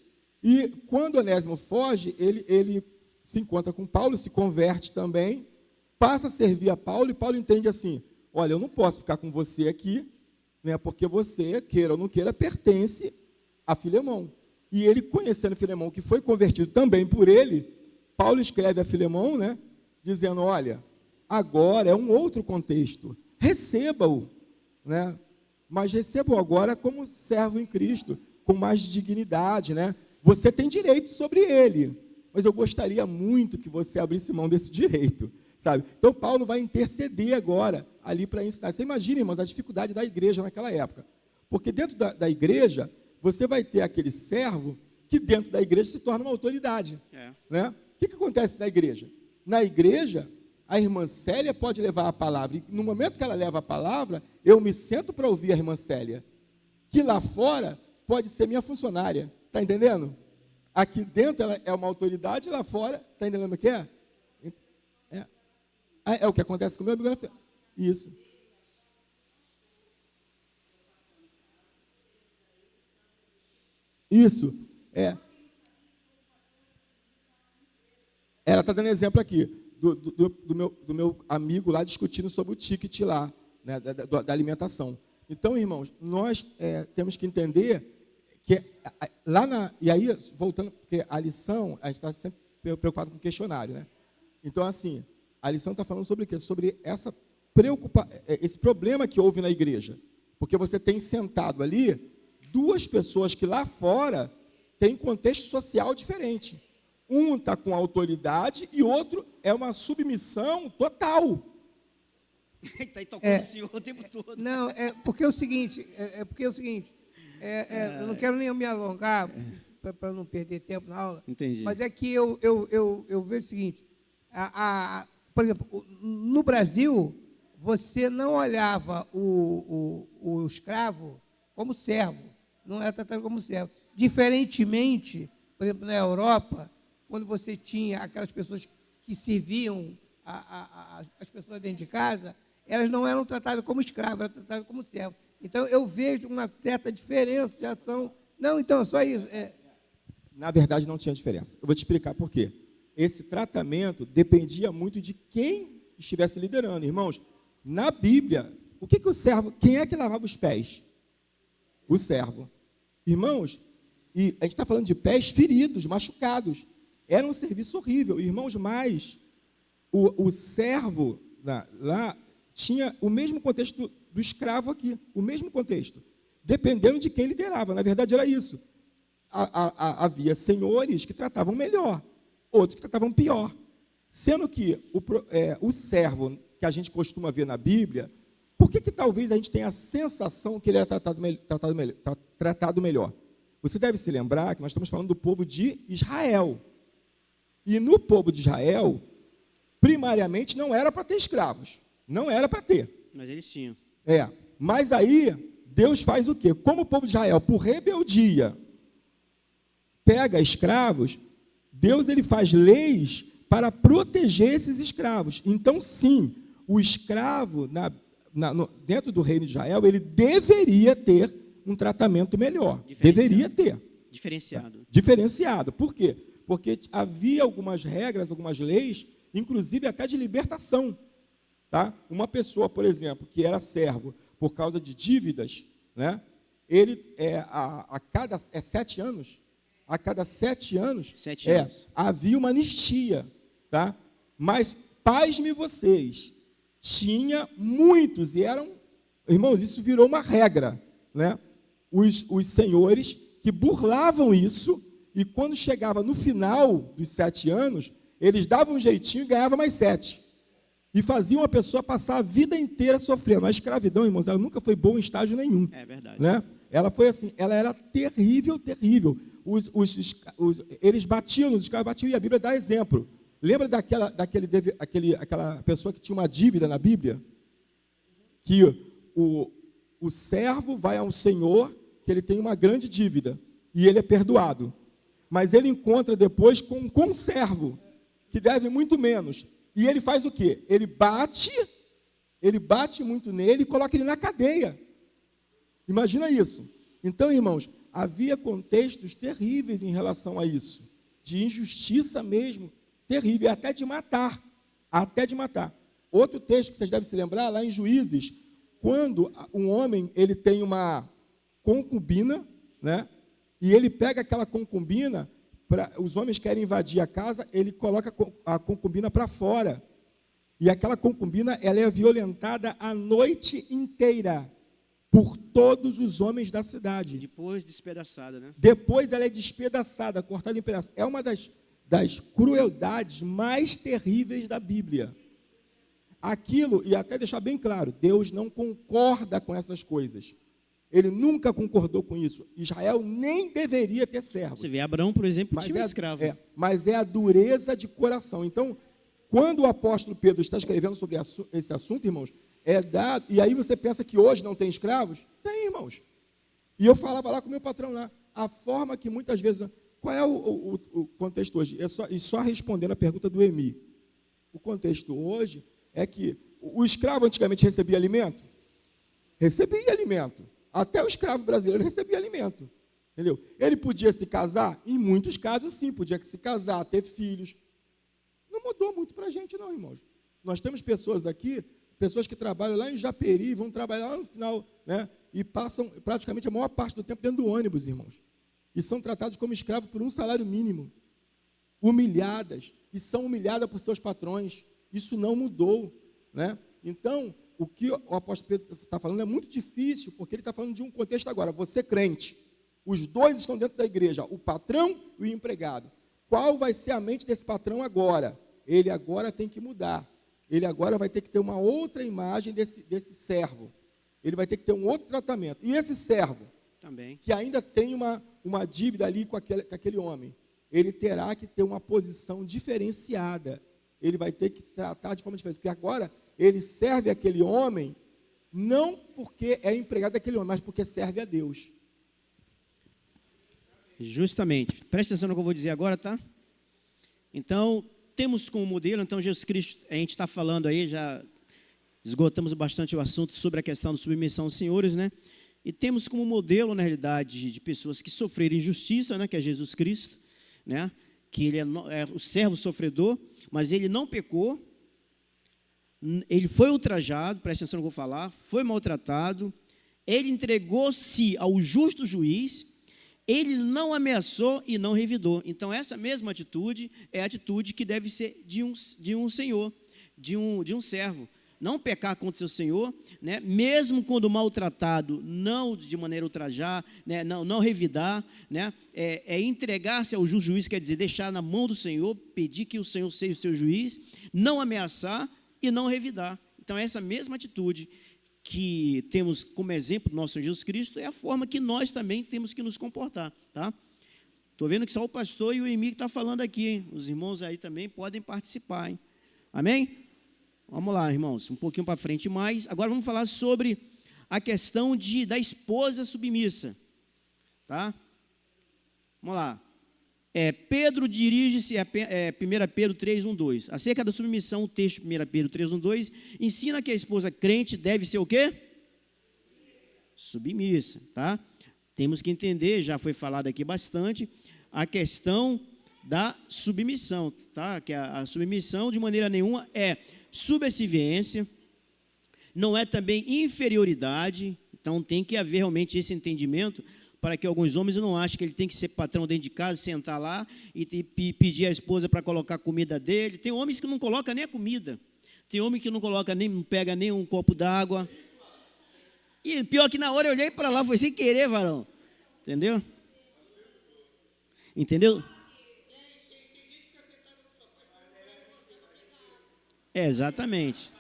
e quando Onésimo foge, ele se encontra com Paulo, se converte também, passa a servir a Paulo, e Paulo entende assim, olha, eu não posso ficar com você aqui, né, porque você, queira ou não queira, pertence a Filemão. E ele, conhecendo Filemão, que foi convertido também por ele, Paulo escreve a Filemão, né, dizendo, olha, agora é um outro contexto, receba-o, né, mas receba-o agora como servo em Cristo, com mais dignidade, né, você tem direito sobre ele, mas eu gostaria muito que você abrisse mão desse direito, sabe? Então, Paulo vai interceder agora ali para ensinar. Você imagina, irmãos, a dificuldade da igreja naquela época. Porque dentro da igreja, você vai ter aquele servo que dentro da igreja se torna uma autoridade. Né? O que acontece na igreja? Na igreja, a irmã Célia pode levar a palavra. E no momento que ela leva a palavra, eu me sento para ouvir a irmã Célia. Que lá fora pode ser minha funcionária. Está entendendo? Aqui dentro ela é uma autoridade, lá fora, está entendendo o que é? É o que acontece com o meu amigo. Isso. Isso. Ela está dando exemplo aqui do meu amigo lá discutindo sobre o ticket lá, né, da alimentação. Então, irmãos, nós temos que entender que e aí, voltando, porque a lição, a gente está sempre preocupado com o questionário, né? Então, assim, a lição está falando sobre o quê? Sobre esse problema que houve na igreja. Porque você tem sentado ali duas pessoas que lá fora têm contexto social diferente. Um está com autoridade e outro é uma submissão total. Está aí tocando o senhor o tempo todo. Não, porque é o seguinte, eu não quero nem me alongar para não perder tempo na aula. Entendi. Mas é que eu vejo o seguinte, por exemplo, no Brasil, você não olhava o escravo como servo, não era tratado como servo. Diferentemente, por exemplo, na Europa, quando você tinha aquelas pessoas que serviam as pessoas dentro de casa, elas não eram tratadas como escravos, eram tratadas como servos. Então, eu vejo uma certa diferenciação. Não, então, só isso. Na verdade, não tinha diferença. Eu vou te explicar por quê. Esse tratamento dependia muito de quem estivesse liderando. Irmãos, na Bíblia, o que o servo... Quem é que lavava os pés? O servo. Irmãos, e a gente está falando de pés feridos, machucados. Era um serviço horrível. Irmãos, mas o servo lá tinha o mesmo contexto do escravo aqui, o mesmo contexto, dependendo de quem liderava. Na verdade, era isso. Havia senhores que tratavam melhor, outros que tratavam pior. Sendo que o servo que a gente costuma ver na Bíblia, por que talvez a gente tenha a sensação que ele era tratado melhor? Você deve se lembrar que nós estamos falando do povo de Israel. E no povo de Israel, primariamente, não era para ter escravos. Não era para ter. Mas eles tinham. Mas aí, Deus faz o quê? Como o povo de Israel, por rebeldia, pega escravos, Deus ele faz leis para proteger esses escravos. Então, sim, o escravo, dentro do reino de Israel, ele deveria ter um tratamento melhor. Deveria ter. Diferenciado. Diferenciado. Por quê? Porque havia algumas regras, algumas leis, inclusive até de libertação. Tá? Uma pessoa, por exemplo, que era servo por causa de dívidas, né? Ele, a cada 7 anos, a cada 7 anos, 7 anos. havia uma anistia. Tá? Mas, pasme vocês, tinha muitos, e eram, irmãos, isso virou uma regra, né? Os senhores que burlavam isso, e quando chegava no final dos 7 anos, eles davam um jeitinho e ganhavam mais 7. E faziam a pessoa passar a vida inteira sofrendo. A escravidão, irmãos, ela nunca foi boa em estágio nenhum. É verdade. Né? Ela foi assim, ela era terrível, terrível. Eles batiam, os escravos batiam, e a Bíblia dá exemplo. Lembra daquela pessoa que tinha uma dívida na Bíblia? Que o servo vai a um senhor que ele tem uma grande dívida e ele é perdoado. Mas ele encontra depois com um conservo que deve muito menos. E ele faz o quê? Ele bate muito nele e coloca ele na cadeia. Imagina isso. Então, irmãos, havia contextos terríveis em relação a isso, de injustiça mesmo, terrível, até de matar. Outro texto que vocês devem se lembrar, lá em Juízes, quando um homem ele tem uma concubina, né? E ele pega aquela concubina, os homens querem invadir a casa, ele coloca a concubina para fora. E aquela concubina, ela é violentada a noite inteira por todos os homens da cidade. Depois despedaçada, né? Depois ela é despedaçada, cortada em pedaços. É uma das crueldades mais terríveis da Bíblia. Aquilo, e até deixar bem claro, Deus não concorda com essas coisas. Ele nunca concordou com isso. Israel nem deveria ter servos. Você vê, Abraão, por exemplo, tinha um escravo. Mas é a dureza de coração. Então, quando o apóstolo Pedro está escrevendo sobre esse assunto, irmãos, e aí você pensa que hoje não tem escravos? Tem, irmãos. E eu falava lá com o meu patrão lá, a forma que muitas vezes... Qual é o contexto hoje? Só respondendo a pergunta do Emi. O contexto hoje é que o escravo antigamente recebia alimento? Recebia alimento. Até o escravo brasileiro recebia alimento. Entendeu? Ele podia se casar? Em muitos casos, sim. Podia se casar, ter filhos. Não mudou muito para a gente, não, irmãos. Nós temos pessoas aqui, pessoas que trabalham lá em Japeri, vão trabalhar lá no final, né? E passam praticamente a maior parte do tempo dentro do ônibus, irmãos. E são tratados como escravos por um salário mínimo. Humilhadas. E são humilhadas por seus patrões. Isso não mudou, né? Então, o que o apóstolo Pedro está falando é muito difícil, porque ele está falando de um contexto agora. Você crente, os dois estão dentro da igreja, o patrão e o empregado. Qual vai ser a mente desse patrão agora? Ele agora tem que mudar. Ele agora vai ter que ter uma outra imagem desse servo. Ele vai ter que ter um outro tratamento. E esse servo, também, que ainda tem uma dívida ali com aquele homem, ele terá que ter uma posição diferenciada. Ele vai ter que tratar de forma diferente. Porque agora ele serve aquele homem, não porque é empregado daquele homem, mas porque serve a Deus. Justamente. Presta atenção no que eu vou dizer agora, tá? Então, temos como modelo, então, Jesus Cristo, a gente está falando aí, já esgotamos bastante o assunto sobre a questão da submissão aos senhores, né? E temos como modelo, na realidade, de pessoas que sofreram injustiça, né? Que é Jesus Cristo, né? Que ele é o servo sofredor, mas ele não pecou, ele foi ultrajado, presta atenção no que eu vou falar, foi maltratado, ele entregou-se ao justo juiz, ele não ameaçou e não revidou. Então, essa mesma atitude é a atitude que deve ser de um senhor, de um servo. Não pecar contra o seu senhor, né? Mesmo quando maltratado, não de maneira ultrajar, né? não revidar, né? Entregar-se ao justo juiz, quer dizer, deixar na mão do Senhor, pedir que o Senhor seja o seu juiz, não ameaçar e não revidar. Então, essa mesma atitude que temos como exemplo do nosso Senhor Jesus Cristo é a forma que nós também temos que nos comportar, tá? Estou vendo que só o pastor e o Emílio está falando aqui, hein? Os irmãos aí também podem participar, hein? Amém? Vamos lá, irmãos, um pouquinho para frente mais. Agora vamos falar sobre a questão da esposa submissa, tá? Vamos lá. Pedro dirige-se a 1 Pedro 3, 1, 2. Acerca da submissão, o texto 1 Pedro 3, 1, 2, ensina que a esposa crente deve ser o quê? Submissa, tá? Temos que entender, já foi falado aqui bastante, a questão da submissão, tá? Que a submissão, de maneira nenhuma, é subserviência, não é também inferioridade. Então, tem que haver realmente esse entendimento para que alguns homens não achem que ele tem que ser patrão dentro de casa, sentar lá e pedir à esposa para colocar a comida dele. Tem homens que não colocam nem a comida. Tem homem que não pega nem um copo d'água. E pior que na hora eu olhei para lá, foi sem querer, varão. Entendeu? Entendeu? Exatamente.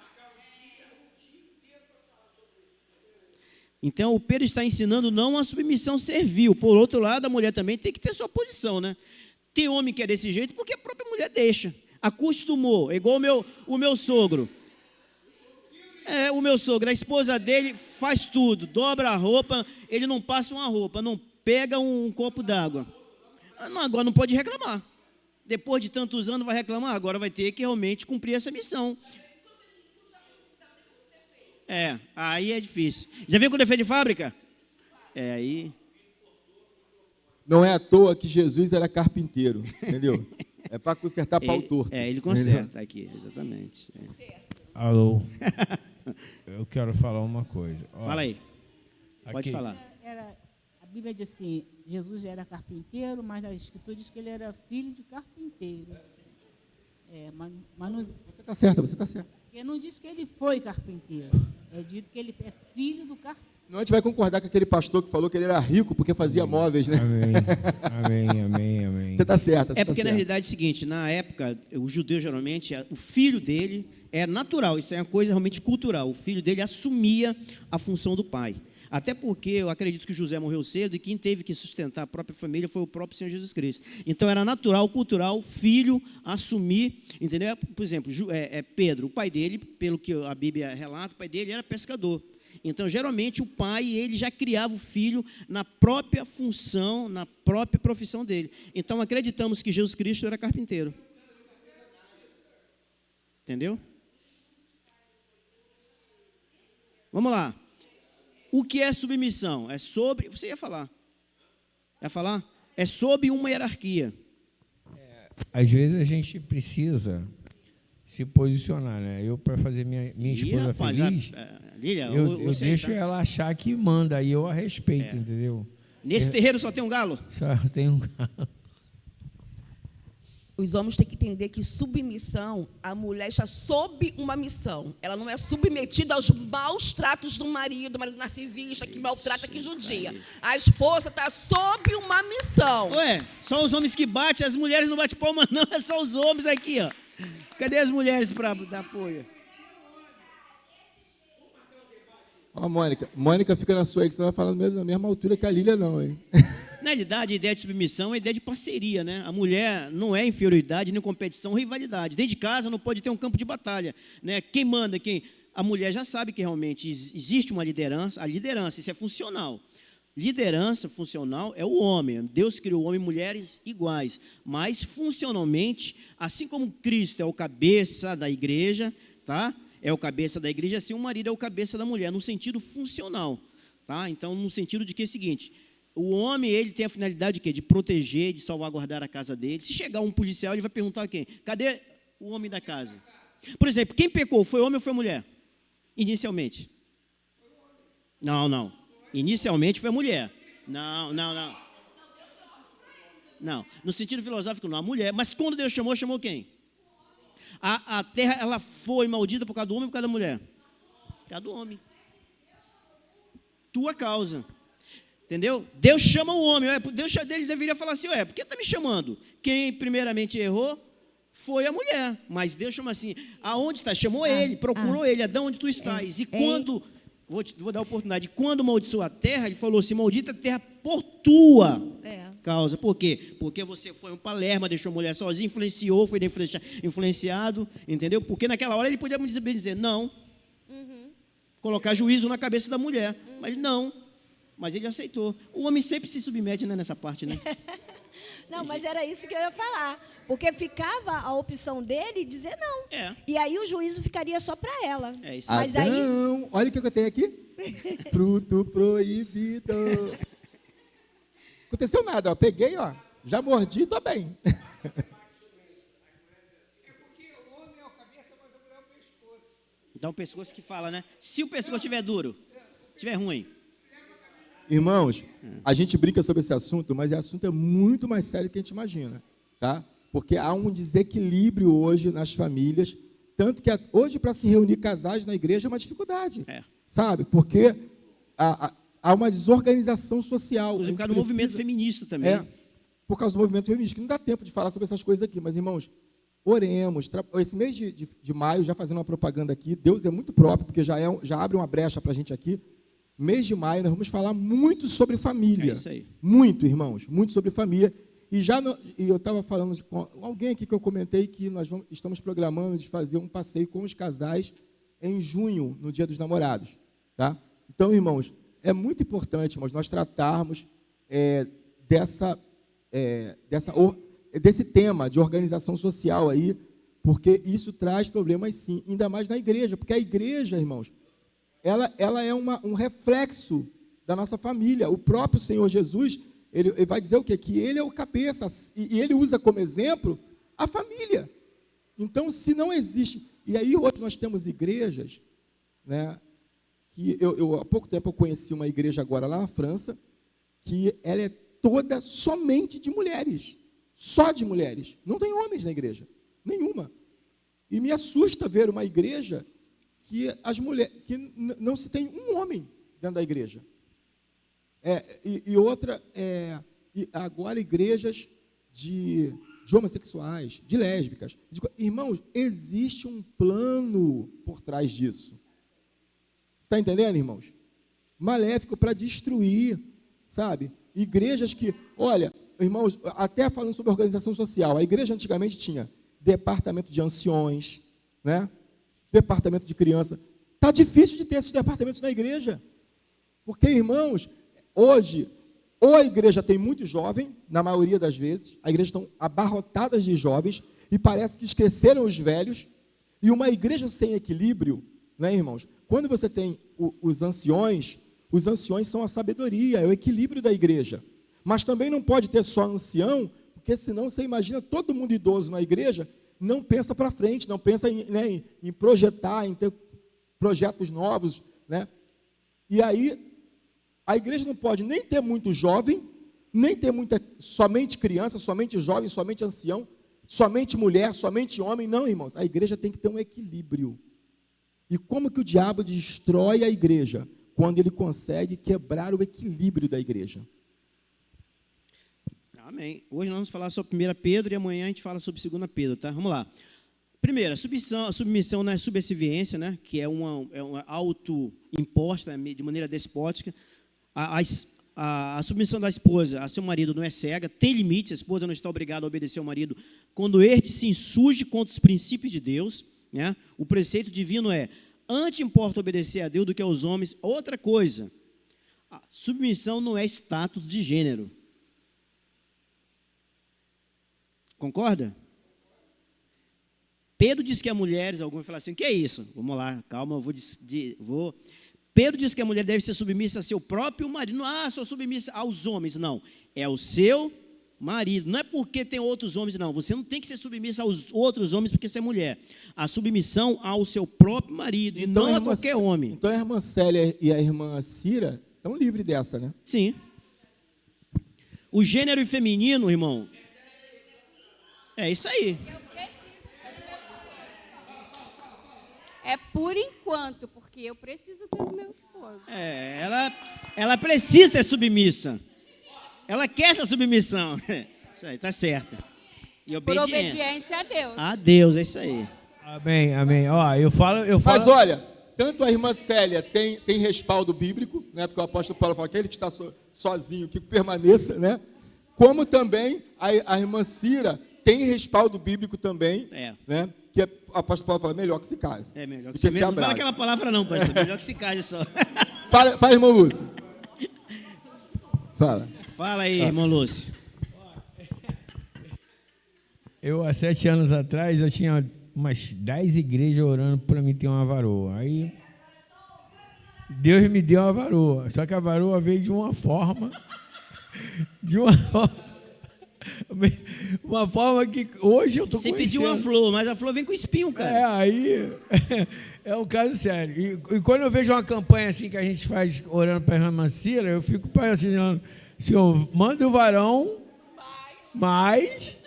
Então, o Pedro está ensinando não a submissão servil. Por outro lado, a mulher também tem que ter sua posição, né? Tem homem que é desse jeito porque a própria mulher deixa. Acostumou, é igual o meu sogro. O meu sogro, a esposa dele faz tudo, dobra a roupa, ele não passa uma roupa, não pega um copo d'água. Agora não pode reclamar. Depois de tantos anos vai reclamar, agora vai ter que realmente cumprir essa missão. Aí é difícil. Já viu com defeito de fábrica? Aí... Não é à toa que Jesus era carpinteiro, entendeu? É para consertar pau torto. Ele conserta aqui, exatamente. Alô, eu quero falar uma coisa. Fala aí, pode aqui, falar. A Bíblia diz assim, Jesus era carpinteiro, mas a Escritura diz que ele era filho de carpinteiro. Mas Você está certa, você está certa. porque não diz que ele foi carpinteiro, é dito que ele é filho do carpinteiro. Senão a gente vai concordar com aquele pastor que falou que ele era rico porque fazia móveis, né? Amém. Você está certa. Porque na realidade é o seguinte, na época, o judeu geralmente, o filho dele é natural, isso é uma coisa realmente cultural, o filho dele assumia a função do pai. Até porque eu acredito que José morreu cedo e quem teve que sustentar a própria família foi o próprio Senhor Jesus Cristo. Então era natural, cultural, o filho assumir, entendeu? Por exemplo, Pedro, o pai dele, pelo que a Bíblia relata, o pai dele era pescador. Então, geralmente, o pai, ele já criava o filho na própria função, na própria profissão dele. Então, acreditamos que Jesus Cristo era carpinteiro. Entendeu? Vamos lá. O que é submissão? É sobre... Você ia falar. Ia falar? É sobre uma hierarquia. Às vezes a gente precisa se posicionar, né? Eu, para fazer minha esposa feliz, Lília, eu deixo ela achar que manda, e eu a respeito, entendeu? Nesse terreiro só tem um galo? Só tem um galo. Os homens têm que entender que submissão, a mulher está sob uma missão. Ela não é submetida aos maus tratos do marido narcisista, que maltrata, que judia. A esposa está sob uma missão. Ué, só os homens que batem, as mulheres não batem palma, não, é só os homens aqui, ó. Cadê as mulheres para dar apoio? Ó, Mônica fica na sua aí, que você não vai falar na mesma altura que a Lília, não, hein? Na realidade, a ideia de submissão é a ideia de parceria, né? A mulher não é inferioridade, nem competição, rivalidade. Dentro de casa não pode ter um campo de batalha, né? Quem manda, a mulher já sabe que realmente existe uma liderança, a liderança, isso é funcional. Liderança funcional é o homem. Deus criou homem e mulheres iguais, mas funcionalmente, assim como Cristo é o cabeça da igreja, tá? É o cabeça da igreja, assim o marido é o cabeça da mulher, no sentido funcional, tá? Então, no sentido de que é o seguinte, o homem, ele tem a finalidade de quê? De proteger, de salvaguardar a casa dele. Se chegar um policial, ele vai perguntar a quem? Cadê o homem da casa? Por exemplo, quem pecou, foi homem ou foi mulher? Inicialmente. Não. Inicialmente foi a mulher. Não. No sentido filosófico, não. A mulher. Mas quando Deus chamou quem? A terra, ela foi maldita por causa do homem ou por causa da mulher? Por causa do homem. Tua causa. Entendeu? Deus chama o homem. Deus dele deveria falar assim, por que está me chamando? Quem primeiramente errou foi a mulher. Mas Deus chama assim, aonde está? Chamou ele, procurou ele, Adão, onde tu estás? E quando... Vou dar a oportunidade. Quando amaldiçoou a terra, ele falou assim, maldita a terra por tua causa. Por quê? Porque você foi um palerma, deixou a mulher sozinha, influenciou, foi influenciado, entendeu? Porque naquela hora ele podia dizer não. Colocar juízo na cabeça da mulher. Mas não. Mas ele aceitou. O homem sempre se submete, né, nessa parte, né? Não, mas era isso que eu ia falar. Porque ficava a opção dele dizer não. E aí o juízo ficaria só para ela. Isso. Mas Adão, olha o que eu tenho aqui. Fruto proibido. Aconteceu nada, ó. Peguei, ó. Já mordi, tô bem. Então o pescoço que fala, né? Se o pescoço estiver duro, estiver ruim. Irmãos, a gente brinca sobre esse assunto, mas o assunto é muito mais sério do que a gente imagina, tá? Porque há um desequilíbrio hoje nas famílias, tanto que hoje para se reunir casais na igreja é uma dificuldade, sabe? Porque há uma desorganização social. Inclusive por causa do movimento feminista também. Por causa do movimento feminista, que não dá tempo de falar sobre essas coisas aqui, mas, irmãos, oremos. Esse mês de maio, já fazendo uma propaganda aqui, Deus é muito próprio, porque já abre uma brecha para a gente aqui. Mês de maio, nós vamos falar muito sobre família. É isso aí. Muito, irmãos, muito sobre família. E eu estava falando com alguém aqui que eu comentei que nós estamos programando de fazer um passeio com os casais em junho, no Dia dos Namorados. Tá? Então, irmãos, é muito importante, irmãos, nós tratarmos desse tema de organização social aí, porque isso traz problemas sim, ainda mais na igreja, porque a igreja, irmãos, ela é um reflexo da nossa família. O próprio Senhor Jesus, ele vai dizer o quê? Que ele é o cabeça, e ele usa como exemplo a família. Então, se não existe... E aí hoje nós temos igrejas, né, que há pouco tempo eu conheci uma igreja agora lá na França, que ela é toda somente de mulheres, só de mulheres, não tem homens na igreja, nenhuma. E me assusta ver uma igreja que não se tem um homem dentro da igreja. E agora igrejas de homossexuais, de lésbicas. Irmãos, existe um plano por trás disso. Você está entendendo, irmãos? Maléfico para destruir, sabe? Igrejas que, olha, irmãos, até falando sobre organização social, a igreja antigamente tinha departamento de anciões, né? Departamento de criança. Está difícil de ter esses departamentos na igreja. Porque, irmãos, hoje, ou a igreja tem muito jovem, na maioria das vezes, a igreja estão abarrotadas de jovens, e parece que esqueceram os velhos, e uma igreja sem equilíbrio, né, irmãos? Quando você tem os anciões são a sabedoria, é o equilíbrio da igreja. Mas também não pode ter só ancião, porque senão você imagina todo mundo idoso na igreja, não pensa para frente, não pensa em projetar, em ter projetos novos, né? E aí, a igreja não pode nem ter muito jovem, nem ter somente criança, somente jovem, somente ancião, somente mulher, somente homem. Não, irmãos, a igreja tem que ter um equilíbrio. E como que o diabo destrói a igreja? Quando ele consegue quebrar o equilíbrio da igreja. Amém. Hoje nós vamos falar sobre 1 Pedro e amanhã a gente fala sobre 2 Pedro, tá? Vamos lá. Primeiro, a submissão não é subserviência, né? Que é uma auto-imposta de maneira despótica. A submissão da esposa a seu marido não é cega, tem limites, a esposa não está obrigada a obedecer ao marido quando este se insurge contra os princípios de Deus, né? O preceito divino é: antes importa obedecer a Deus do que aos homens. Outra coisa, a submissão não é status de gênero. Concorda? Pedro diz que a mulheres, alguns falam assim, o que é isso? Vamos lá, calma, vou. Pedro diz que a mulher deve ser submissa a seu próprio marido. Não, sou submissa aos homens, não. É o seu marido. Não é porque tem outros homens, não. Você não tem que ser submissa aos outros homens porque você é mulher. A submissão ao seu próprio marido, então, e não a qualquer homem. Então a irmã Célia e a irmã Cira estão livres dessa, né? Sim. O gênero feminino, irmão, é isso aí. É por enquanto, porque eu preciso ter o meu esposo. Ela precisa ser submissa. Ela quer essa submissão. Isso aí, tá certo. E por obediência a Deus. A Deus, é isso aí. Amém, amém. Ó, eu falo. Mas olha, tanto a irmã Célia tem respaldo bíblico, né? Porque o apóstolo Paulo fala que ele que está sozinho, que permaneça, né? Como também a irmã Cira tem respaldo bíblico também, né? Que o apóstolo Paulo fala, melhor que se case. É melhor que se case. Não fala aquela palavra não, pastor. Melhor que se case só. Fala, irmão Lúcio. Fala aí, irmão Lúcio. Há 7 anos atrás, eu tinha umas 10 igrejas orando para mim ter uma varoa. Aí, Deus me deu uma varoa. Só que a varoa veio de uma forma... Uma forma que hoje eu estou Você conhecendo. pediu uma flor, mas a flor vem com espinho, cara. Aí é um caso sério. E quando eu vejo uma campanha assim que a gente faz orando para a irmã Mancila, eu fico assim, Senhor, manda o varão, mas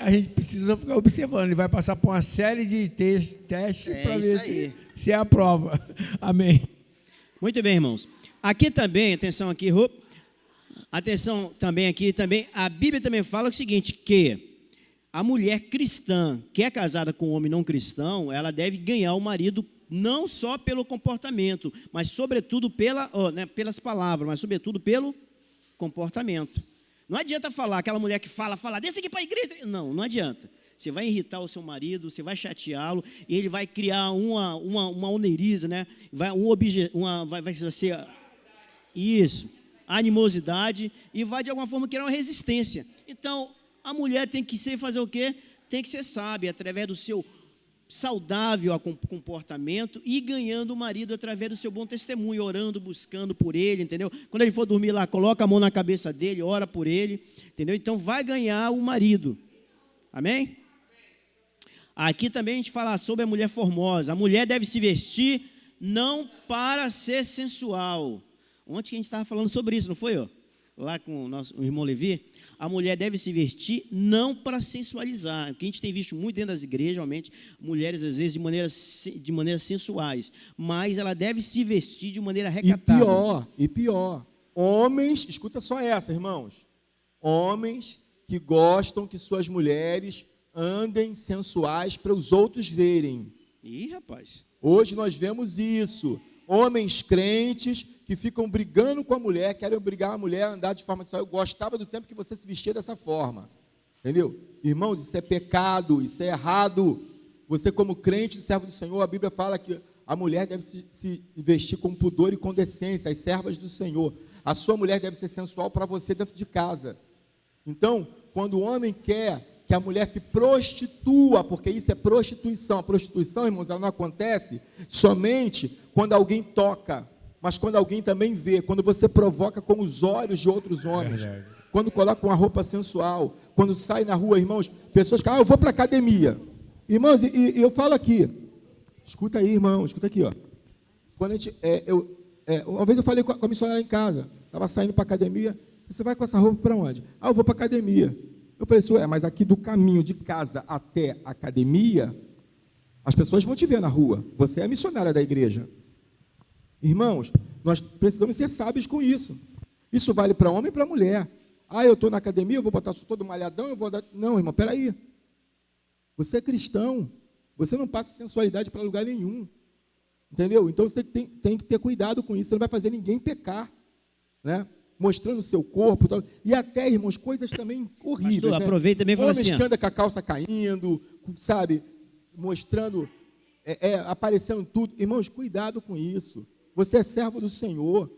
a gente precisa ficar observando. Ele vai passar por uma série de testes para ver se é a prova. Amém. Muito bem, irmãos. Aqui também, atenção aqui, atenção também aqui, a Bíblia também fala o seguinte, que a mulher cristã, que é casada com um homem não cristão, ela deve ganhar o marido não só pelo comportamento, mas sobretudo pelas palavras, mas sobretudo pelo comportamento. Não adianta falar, aquela mulher que fala, desce aqui para a igreja. Não adianta. Você vai irritar o seu marido, você vai chateá-lo, e ele vai criar uma oneiriza, né? Vai ser isso, animosidade, e vai de alguma forma criar uma resistência. Então, a mulher tem que fazer o quê? Tem que ser sábia, através do seu saudável comportamento e ganhando o marido através do seu bom testemunho, orando, buscando por ele, entendeu? Quando ele for dormir lá, coloca a mão na cabeça dele, ora por ele, entendeu? Então, vai ganhar o marido. Amém? Aqui também a gente fala sobre a mulher formosa. A mulher deve se vestir não para ser sensual. Ontem que a gente estava falando sobre isso, não foi? Lá com o irmão Levi. A mulher deve se vestir não para sensualizar. O que a gente tem visto muito dentro das igrejas, realmente, mulheres às vezes de maneira sensuais. Mas ela deve se vestir de maneira recatada. E pior. Homens, escuta só essa, irmãos. Homens que gostam que suas mulheres andem sensuais para os outros verem. Ih, rapaz. Hoje nós vemos isso. Homens crentes que ficam brigando com a mulher, querem obrigar a mulher a andar de forma sensual. Eu gostava do tempo que você se vestia dessa forma. Entendeu? Irmãos, isso é pecado, isso é errado. Você, como crente, servo do Senhor, a Bíblia fala que a mulher deve se vestir com pudor e com decência, as servas do Senhor. A sua mulher deve ser sensual para você dentro de casa. Então, quando o homem quer que a mulher se prostitua, porque isso é prostituição. A prostituição, irmãos, ela não acontece somente quando alguém toca, mas quando alguém também vê, quando você provoca com os olhos de outros homens, quando coloca uma roupa sensual, quando sai na rua, irmãos, pessoas que, eu vou para a academia. Irmãos, e eu falo aqui, escuta aí, irmão, escuta aqui, ó. Quando a gente, uma vez eu falei com a missionária em casa, estava saindo para a academia, você vai com essa roupa para onde? Eu vou para a academia. Eu falei, senhor, mas aqui do caminho de casa até a academia, as pessoas vão te ver na rua. Você é a missionária da igreja. Irmãos, nós precisamos ser sábios com isso. Isso vale para homem e para mulher. Eu estou na academia, eu vou botar todo malhadão, eu vou dar... Não, irmão, peraí. Você é cristão. Você não passa sensualidade para lugar nenhum. Entendeu? Então, você tem que ter cuidado com isso. Você não vai fazer ninguém pecar, né? Mostrando o seu corpo, e até, irmãos, coisas também horríveis. Pastor, né? Aproveita também e fala homens assim, que andam com a calça caindo, sabe, mostrando, aparecendo tudo. Irmãos, cuidado com isso. Você é servo do Senhor,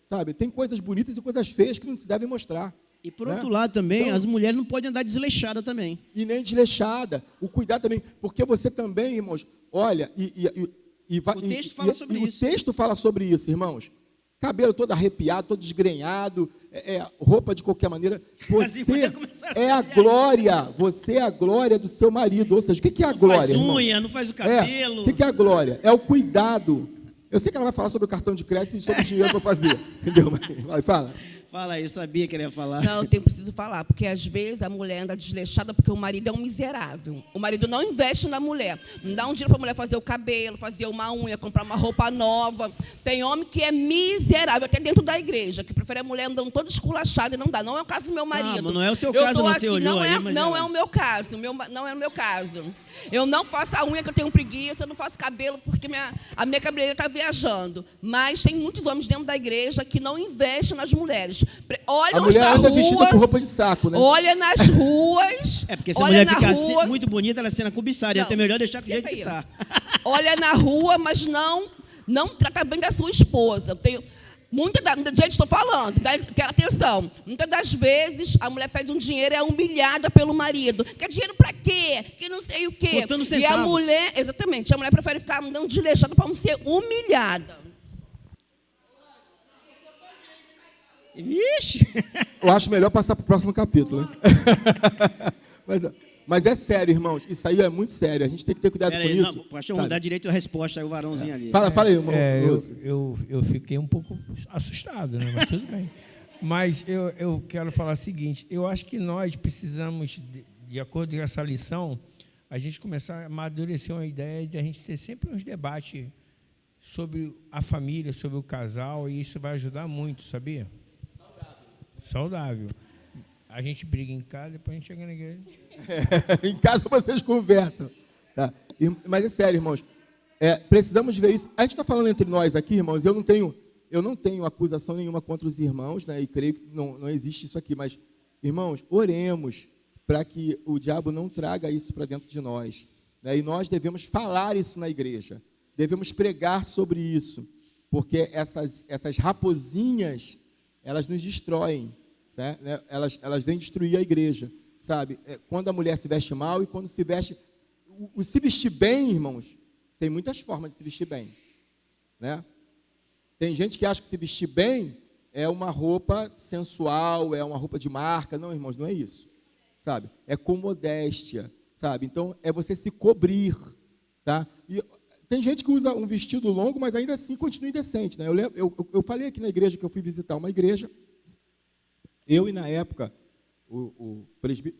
sabe? Tem coisas bonitas e coisas feias que não se devem mostrar. E por outro lado também, então, as mulheres não podem andar desleixadas também. E nem desleixada. O cuidado também, porque você também, irmãos, olha, o texto fala sobre isso. O texto fala sobre isso, irmãos. Cabelo todo arrepiado, todo desgrenhado, roupa de qualquer maneira. Você é a glória, você é a glória do seu marido. Ou seja, o que é a glória, não faz unha, não faz o cabelo. O que é a glória? É o cuidado. Eu sei que ela vai falar sobre o cartão de crédito e sobre o dinheiro para fazer. Entendeu? Vai, fala. Fala aí, eu sabia que ele ia falar. Não, eu preciso falar, porque às vezes a mulher anda desleixada porque o marido é um miserável. O marido não investe na mulher. Não dá um dinheiro para a mulher fazer o cabelo, fazer uma unha, comprar uma roupa nova. Tem homem que é miserável, até dentro da igreja, que prefere a mulher andando toda esculachada e não dá. Não é o caso do meu marido. Não é o seu caso, você olhou não aí, mas não é o meu caso. Não é o meu caso. Eu não faço a unha que eu tenho preguiça, eu não faço cabelo porque a minha cabeleireira está viajando. Mas tem muitos homens dentro da igreja que não investem nas mulheres. Olha a mulher anda vestida com roupa de saco, né? Olha nas ruas. Porque se a mulher ficar muito bonita, ela é cena cobiçada. É até melhor deixar do jeito que está. Olha na rua, mas não trata bem da sua esposa. Gente, estou falando, quero atenção. Muitas das vezes a mulher pede um dinheiro e é humilhada pelo marido. Quer dinheiro para quê? Que não sei o quê. Contando centavos. E a mulher, exatamente, a mulher prefere ficar andando desleixada para não ser humilhada. Vixe! Eu acho melhor passar para o próximo capítulo. Né? Mas é sério, irmãos. Isso aí é muito sério. A gente tem que ter cuidado com isso. Não, pastor, vamos dar direito à resposta aí, o varãozinho ali. Fala aí, irmão. Eu fiquei um pouco assustado, né? Mas tudo bem. Mas eu quero falar o seguinte, eu acho que nós precisamos, de acordo com essa lição, a gente começar a amadurecer uma ideia de a gente ter sempre uns debates sobre a família, sobre o casal, e isso vai ajudar muito, sabia? Saudável. A gente briga em casa, depois a gente chega na igreja. Em casa vocês conversam. Tá? Mas é sério, irmãos. Precisamos ver isso. A gente está falando entre nós aqui, irmãos, eu não tenho acusação nenhuma contra os irmãos, né, e creio que não existe isso aqui, mas, irmãos, oremos para que o diabo não traga isso para dentro de nós. Né, e nós devemos falar isso na igreja, devemos pregar sobre isso, porque essas raposinhas, elas nos destroem, certo? Né, elas vêm destruir a igreja, sabe? Quando a mulher se veste mal e quando se veste... Se vestir bem, irmãos, tem muitas formas de se vestir bem, né? Tem gente que acha que se vestir bem é uma roupa sensual, é uma roupa de marca. Não, irmãos, não é isso, sabe? É com modéstia, sabe? Então, é você se cobrir, tá? E tem gente que usa um vestido longo, mas ainda assim continua indecente, né? Eu falei aqui na igreja que eu fui visitar uma igreja, eu e, na época, o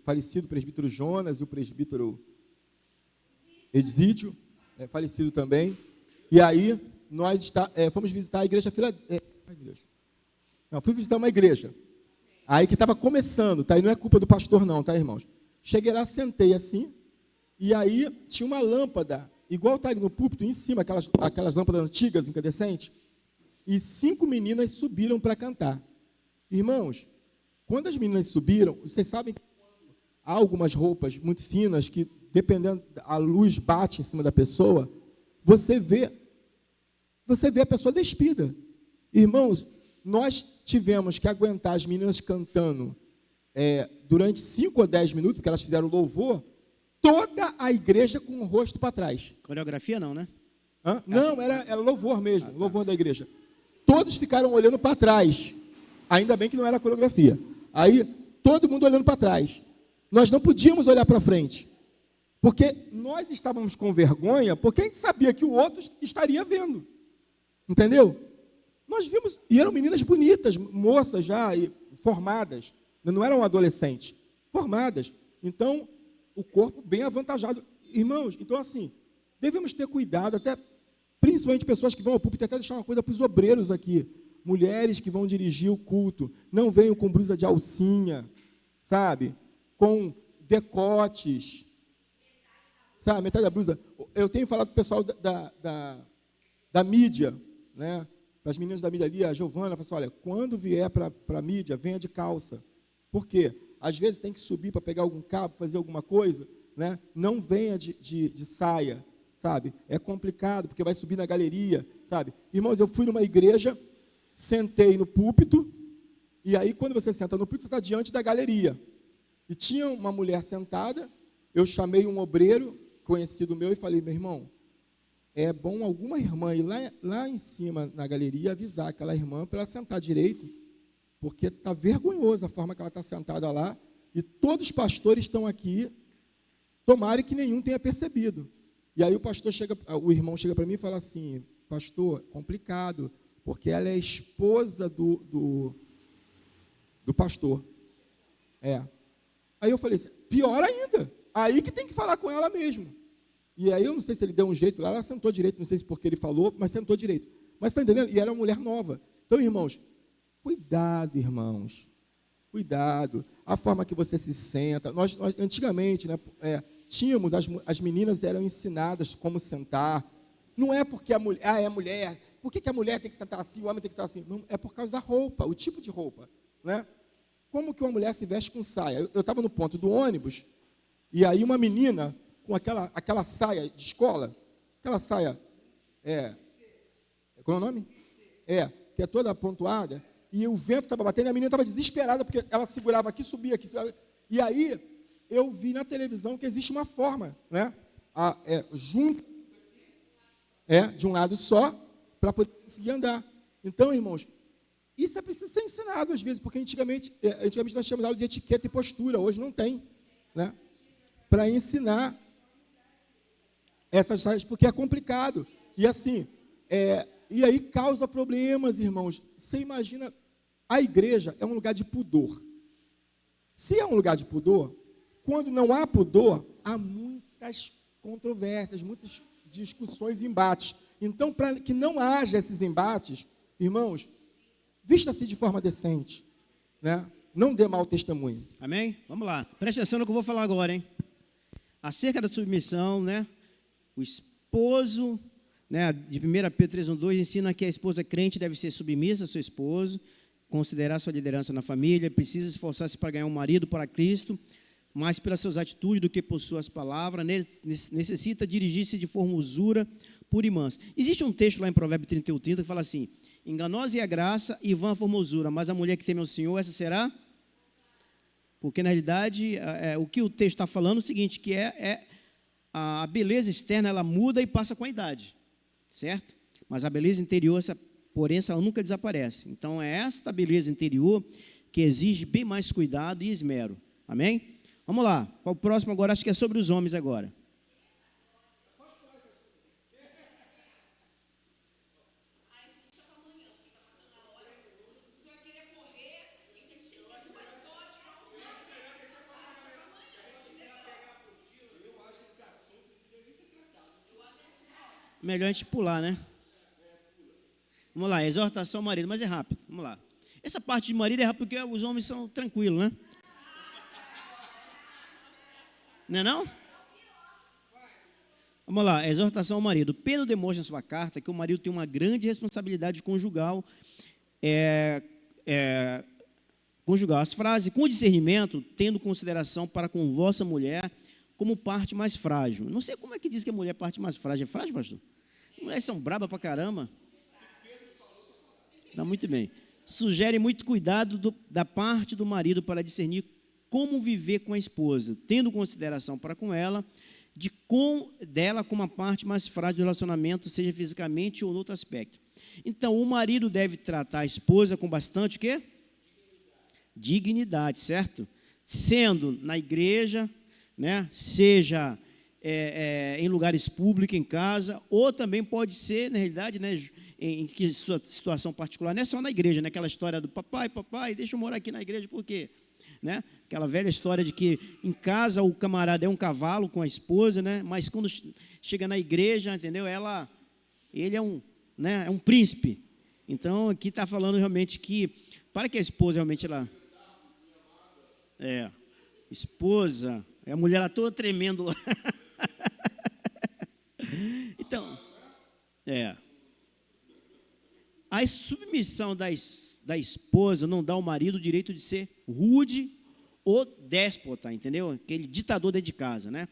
falecido presbítero Jonas e o presbítero Exídio, falecido também, e aí... Nós fomos visitar a igreja fui visitar uma igreja. Aí que estava começando, tá? E não é culpa do pastor não, tá, irmãos? Cheguei lá, sentei assim, e aí tinha uma lâmpada, igual está ali no púlpito, em cima, aquelas lâmpadas antigas, incandescentes, e 5 meninas subiram para cantar. Irmãos, quando as meninas subiram, vocês sabem que há algumas roupas muito finas que, dependendo, a luz bate em cima da pessoa, você vê a pessoa despida. Irmãos, nós tivemos que aguentar as meninas cantando durante 5 ou 10 minutos, porque elas fizeram louvor, toda a igreja com o rosto para trás. Coreografia não, né? Não, era louvor mesmo, louvor da igreja. Todos ficaram olhando para trás. Ainda bem que não era coreografia. Aí, todo mundo olhando para trás. Nós não podíamos olhar para frente, porque nós estávamos com vergonha, porque a gente sabia que o outro estaria vendo. Entendeu? Nós vimos, e eram meninas bonitas, moças já formadas, não eram adolescentes, formadas. Então, o corpo bem avantajado. Irmãos, então assim, devemos ter cuidado, até principalmente pessoas que vão ao púlpito, até deixar uma coisa para os obreiros aqui, mulheres que vão dirigir o culto, não venham com blusa de alcinha, sabe? Com decotes, sabe? Metade da blusa. Eu tenho falado para o pessoal da mídia, né? Para as meninas da mídia ali, a Giovana, fala assim, olha, quando vier para a mídia, venha de calça. Por quê? Às vezes tem que subir para pegar algum cabo, fazer alguma coisa, né? Não venha de saia, sabe? É complicado, porque vai subir na galeria, sabe? Irmãos, eu fui numa igreja, sentei no púlpito, e aí quando você senta no púlpito, você está diante da galeria. E tinha uma mulher sentada, eu chamei um obreiro, conhecido meu, e falei, meu irmão, é bom alguma irmã ir lá em cima na galeria avisar aquela irmã para ela sentar direito, porque está vergonhosa a forma que ela está sentada lá, e todos os pastores estão aqui, tomara que nenhum tenha percebido. E aí o irmão chega para mim e fala assim, pastor, complicado, porque ela é esposa do pastor. Aí eu falei assim, pior ainda, aí que tem que falar com ela mesmo. E aí eu não sei se ele deu um jeito lá, ela sentou direito, não sei se porque ele falou, mas sentou direito. Mas está entendendo? E era uma mulher nova. Então, irmãos, cuidado, irmãos. Cuidado. A forma que você se senta. Nós antigamente, né, tínhamos, as meninas eram ensinadas como sentar. Não é porque a mulher, é mulher. Por que a mulher tem que sentar assim, o homem tem que sentar assim? Não, é por causa da roupa, o tipo de roupa. Né? Como que uma mulher se veste com saia? Eu estava no ponto do ônibus, e aí uma menina com aquela saia de escola, aquela saia, qual é o nome? Que é toda pontuada, e o vento estava batendo, e a menina estava desesperada, porque ela segurava aqui, subia aqui, e aí eu vi na televisão que existe uma forma, né? Junto, de um lado só, para poder conseguir andar. Então, irmãos, Isso é preciso ser ensinado às vezes, porque antigamente nós tínhamos aula de etiqueta e postura, hoje não tem, né? Para ensinar essas áreas, porque é complicado. E assim, e aí causa problemas, irmãos. Você imagina, a igreja é um lugar de pudor. Se é um lugar de pudor, quando não há pudor, há muitas controvérsias, muitas discussões e embates. Então, para que não haja esses embates, irmãos, vista-se de forma decente, né? Não dê mau testemunho. Amém? Vamos lá. Preste atenção no que eu vou falar agora, hein? Acerca da submissão, né? O esposo, né, de 1 Pedro 3:1-2 ensina que a esposa crente deve ser submissa ao seu esposo, considerar sua liderança na família, precisa esforçar-se para ganhar um marido para Cristo, mais pelas suas atitudes do que por suas palavras, necessita dirigir-se de formosura pura e mansa. Existe um texto lá em Provérbios 31:30 que fala assim: enganosa é a graça e vã a formosura, mas a mulher que teme ao Senhor, essa será? Porque, na realidade, o que o texto está falando é o seguinte, que a beleza externa, ela muda e passa com a idade, certo? Mas a beleza interior, porém, ela nunca desaparece. Então, é esta beleza interior que exige bem mais cuidado e esmero. Amém? Vamos lá. Qual o próximo agora? Acho que é sobre os homens agora. Melhor a gente pular, né? Vamos lá, exortação ao marido, mas é rápido. Vamos lá. Essa parte de marido é rápido porque os homens são tranquilos, né? Não é não? Vamos lá, exortação ao marido. Pedro demonstra em sua carta que o marido tem uma grande responsabilidade conjugal. Conjugal. As frases, com discernimento, tendo consideração para com vossa mulher como parte mais frágil. Não sei como é que diz que a mulher é parte mais frágil. É frágil, pastor? As mulheres são brabas pra caramba. Tá muito bem. Sugere muito cuidado da parte do marido para discernir como viver com a esposa, tendo consideração para com ela, dela como a parte mais frágil do relacionamento, seja fisicamente ou em outro aspecto. Então, o marido deve tratar a esposa com bastante o quê? Dignidade, certo? Sendo na igreja, né? Seja em lugares públicos, em casa, ou também pode ser, na realidade, né, em que sua situação particular, não é só na igreja, né? Aquela história do papai, deixa eu morar aqui na igreja, por quê? Né? Aquela velha história de que em casa o camarada é um cavalo com a esposa, né? Mas quando chega na igreja, entendeu? Ele é um príncipe. Então, aqui está falando realmente que, para que a esposa realmente esposa, a mulher lá toda tremendo lá. Então, a submissão da esposa não dá ao marido o direito de ser rude ou déspota, entendeu? Aquele ditador dentro de casa, né?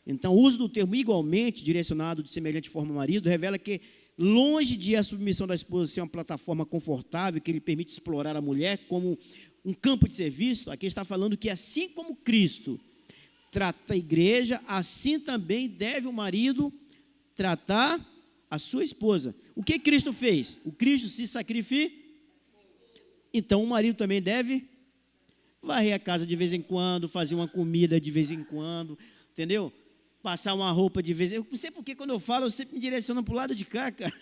Então, o uso do termo igualmente direcionado de semelhante forma ao marido revela que, longe de a submissão da esposa ser uma plataforma confortável que lhe permite explorar a mulher como um campo de serviço, aqui está falando que assim como Cristo trata a igreja, assim também deve o marido tratar a sua esposa. O que Cristo fez? O Cristo se sacrificou. Então o marido também deve varrer a casa de vez em quando, fazer uma comida de vez em quando, entendeu? Passar uma roupa de vez em quando. Eu não sei porque quando eu falo, eu sempre me direciono para o lado de cá, cara.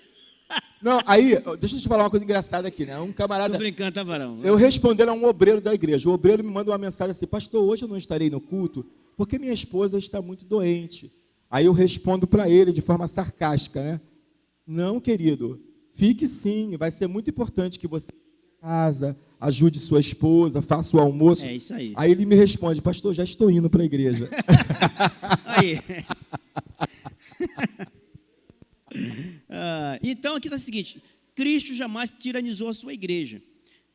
Não, aí, deixa eu te falar uma coisa engraçada aqui, né? Um camarada... Tô brincando, tá, varão? Eu respondendo a um obreiro da igreja. O obreiro me manda uma mensagem assim: pastor, hoje eu não estarei no culto porque minha esposa está muito doente. Aí eu respondo para ele de forma sarcástica, né? Não, querido, fique sim, vai ser muito importante que você casa, ajude sua esposa, faça o almoço. É isso aí. Aí ele me responde: pastor, já estou indo para a igreja. Aí. Então, aqui está o seguinte: Cristo jamais tiranizou a sua igreja.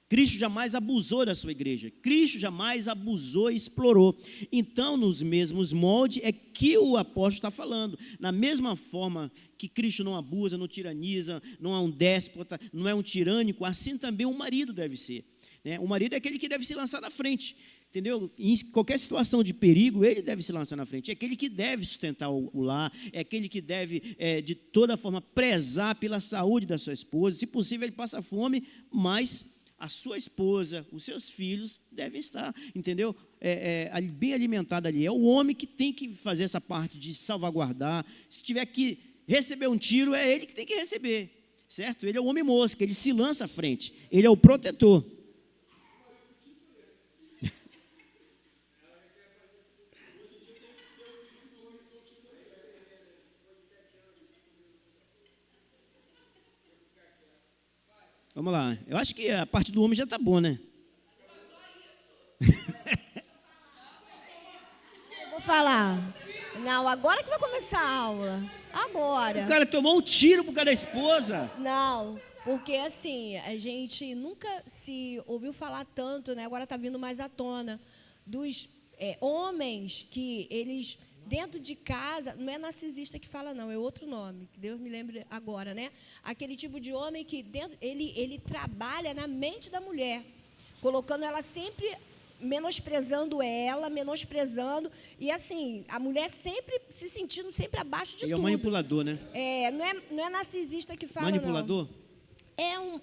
Cristo jamais abusou da sua igreja. Cristo jamais abusou e explorou. Então, nos mesmos moldes é que o apóstolo está falando. Na mesma forma que Cristo não abusa, não tiraniza, não é um déspota, não é um tirânico, assim também o marido deve ser, né? O marido é aquele que deve se lançar na frente, entendeu? Em qualquer situação de perigo, ele deve se lançar na frente. É aquele que deve sustentar o lar, é aquele que deve, de toda forma, prezar pela saúde da sua esposa. Se possível, ele passa fome, mas a sua esposa, os seus filhos devem estar, entendeu? Bem alimentado ali. É o homem que tem que fazer essa parte de salvaguardar. Se tiver que receber um tiro, é ele que tem que receber, certo? Ele é o homem mosca, ele se lança à frente, ele é o protetor. Vamos lá. Eu acho que a parte do homem já está boa, né? Eu vou falar. Não, agora que vai começar a aula. Agora. O cara tomou um tiro por causa da esposa. Não, porque assim, a gente nunca se ouviu falar tanto, né? Agora está vindo mais à tona, dos homens que eles, dentro de casa, não é narcisista que fala, não, é outro nome, que Deus me lembre agora, né? Aquele tipo de homem que ele trabalha na mente da mulher, colocando ela sempre, menosprezando ela, e assim, a mulher sempre se sentindo sempre abaixo de tudo. Ele é um manipulador, né? Não é narcisista que fala, manipulador? não.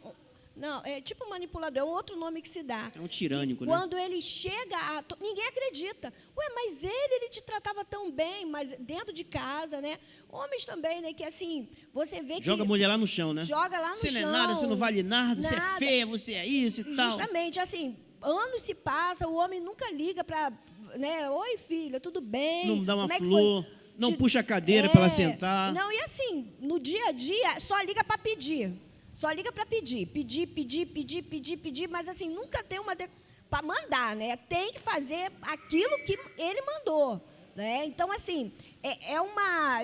Não, é tipo manipulador, é um outro nome que se dá. É um tirânico, né? Quando ele chega ninguém acredita. Ué, mas ele te tratava tão bem, mas dentro de casa, né? Homens também, né? Que assim, você vê que... Joga a mulher lá no chão, né? Joga lá no chão. Você não é nada, você não vale nada, você é feia, você é isso e tal. Justamente, assim, anos se passam, o homem nunca liga para... Né? Oi, filha, tudo bem? Não dá uma Como é que flor, foi? não puxa a cadeira para ela sentar. Não, e assim, no dia a dia, só liga para pedir. Só liga para pedir, mas assim, nunca tem para mandar, né? Tem que fazer aquilo que ele mandou, né? Então, assim,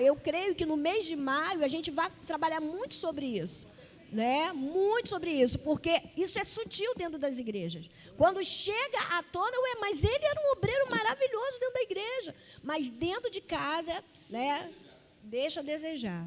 eu creio que no mês de maio a gente vai trabalhar muito sobre isso, né? Muito sobre isso, porque isso é sutil dentro das igrejas. Quando chega à tona, mas ele era um obreiro maravilhoso dentro da igreja, mas dentro de casa, né? Deixa a desejar.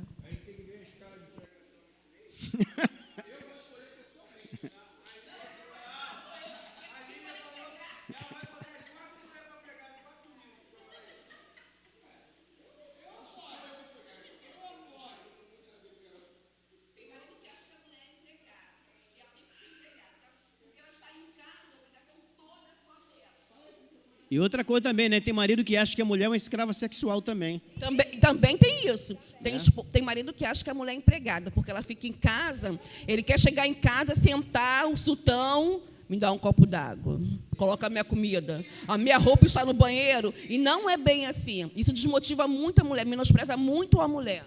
E outra coisa também, né? Tem marido que acha que a mulher é uma escrava sexual também. Também tem isso. Tem marido que acha que a mulher é empregada, porque ela fica em casa, ele quer chegar em casa, sentar, o sultão, me dá um copo d'água, coloca a minha comida, a minha roupa está no banheiro, e não é bem assim. Isso desmotiva muito a mulher, menospreza muito a mulher.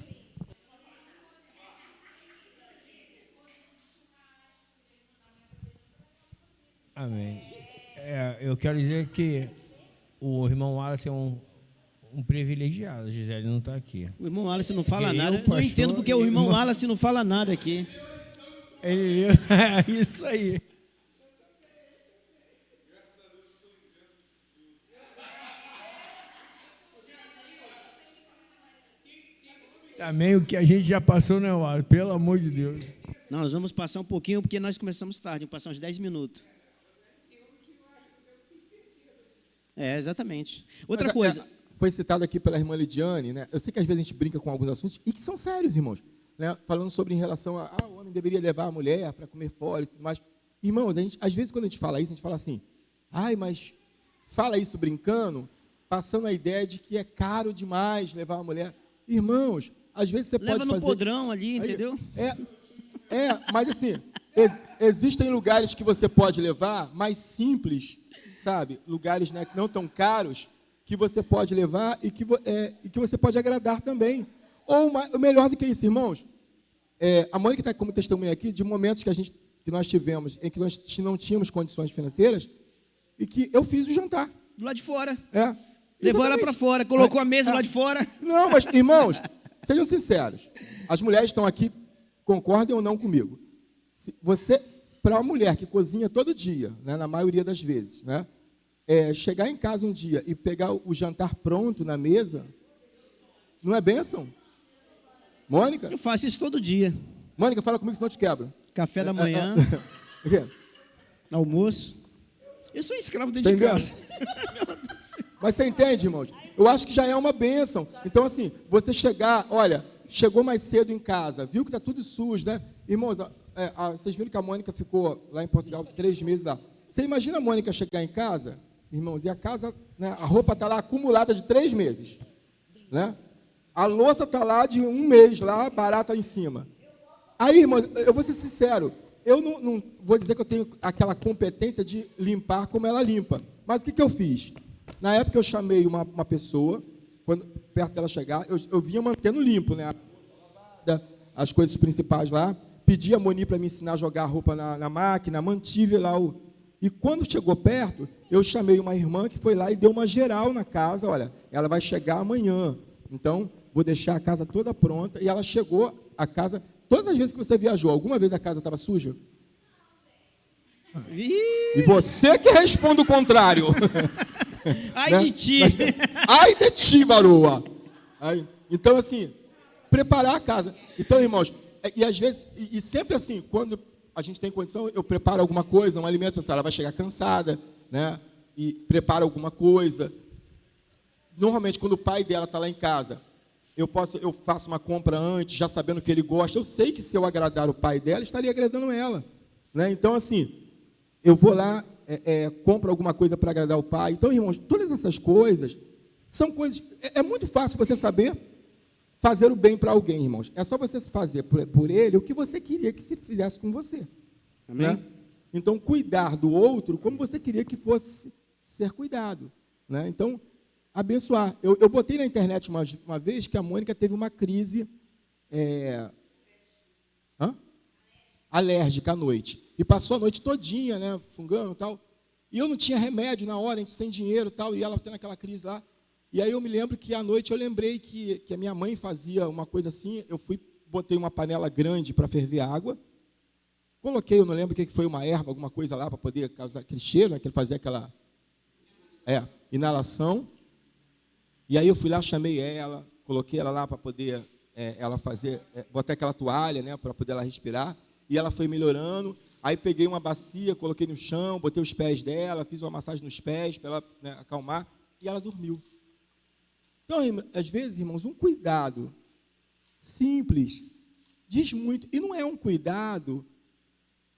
Amém. Eu quero dizer que o irmão Wallace é um privilegiado. A Gisele não está aqui. O irmão Wallace não fala nada. Eu não entendo porque o irmão Wallace não fala nada aqui. Ele isso aí. Também o que a gente já passou, né, Wallace? Pelo amor de Deus. Não, nós vamos passar um pouquinho, porque nós começamos tarde. Vamos passar uns 10 minutos. Exatamente. Outra coisa. Foi citado aqui pela irmã Lidiane, né? Eu sei que às vezes a gente brinca com alguns assuntos e que são sérios, irmãos, né? Falando sobre em relação a o homem deveria levar a mulher para comer fora e tudo mais. Irmãos, às vezes quando a gente fala isso, a gente fala assim, mas fala isso brincando, passando a ideia de que é caro demais levar a mulher. Irmãos, às vezes você leva pode no fazer... podrão ali, entendeu? Mas assim, existem lugares que você pode levar mais simples, sabe? Lugares, né, que não tão caros, que você pode levar e que você pode agradar também. Ou melhor do que isso, irmãos, a Mônica está como testemunha aqui de momentos que nós tivemos em que nós não tínhamos condições financeiras e que eu fiz o jantar. Do lado de fora. Levou ela para fora, colocou a mesa lá de fora. Não, mas, irmãos, sejam sinceros. As mulheres estão aqui, concordem ou não comigo. Para uma mulher que cozinha todo dia, né, na maioria das vezes, né, chegar em casa um dia e pegar o jantar pronto na mesa, não é bênção? Mônica? Eu faço isso todo dia. Mônica, fala comigo, senão eu te quebro. Café da manhã, almoço. Eu sou escravo dentro de casa. Mas você entende, irmãos? Eu acho que já é uma bênção. Então, assim, você chegou mais cedo em casa, viu que está tudo sujo, né? Irmãos, vocês viram que a Mônica ficou lá em Portugal 3 meses lá. Você imagina a Mônica chegar em casa, irmãos, e a casa, né, a roupa está lá acumulada de 3 meses. Né? A louça está lá de 1 mês, lá, barata em cima. Aí, irmão, eu vou ser sincero, eu não vou dizer que eu tenho aquela competência de limpar como ela limpa. Mas o que eu fiz? Na época eu chamei uma pessoa, quando, perto dela chegar, eu vinha mantendo limpo, né? As coisas principais lá, pedi a Moni para me ensinar a jogar a roupa na máquina, mantive lá E quando chegou perto, eu chamei uma irmã que foi lá e deu uma geral na casa, olha, ela vai chegar amanhã, então vou deixar a casa toda pronta, e ela chegou, a casa, todas as vezes que você viajou, alguma vez a casa estava suja? E você que responde o contrário. Ai, né? de ti. Ai de ti, varoa. Então, assim, preparar a casa. Então, irmãos, e às vezes, e sempre assim, quando a gente tem condição, eu preparo alguma coisa, um alimento, ela vai chegar cansada, né? E preparo alguma coisa. Normalmente, quando o pai dela está lá em casa, eu faço uma compra antes, já sabendo que ele gosta. Eu sei que se eu agradar o pai dela, estaria agradando ela. Né? Então, assim, eu vou lá, compro alguma coisa para agradar o pai. Então, irmãos, todas essas coisas são coisas... É muito fácil você saber fazer o bem para alguém, irmãos. É só você fazer por ele o que você queria que se fizesse com você. Amém? Né? Então, cuidar do outro como você queria que fosse ser cuidado. Né? Então, abençoar. Eu botei na internet uma vez que a Mônica teve uma crise alérgica à noite. E passou a noite todinha, né, fungando e tal. E eu não tinha remédio na hora, a gente sem dinheiro e tal, e ela tendo aquela crise lá. E aí eu me lembro que à noite eu lembrei que a minha mãe fazia uma coisa assim, botei uma panela grande para ferver água, coloquei, eu não lembro o que foi, uma erva, alguma coisa lá, para poder causar aquele cheiro, né, que ele fazia aquela inalação. E aí eu fui lá, chamei ela, coloquei ela lá para poder ela fazer, botei aquela toalha, né, para poder ela respirar, e ela foi melhorando. Aí peguei uma bacia, coloquei no chão, botei os pés dela, fiz uma massagem nos pés para ela, né, acalmar, e ela dormiu. Então, às vezes, irmãos, um cuidado simples diz muito. E não é um cuidado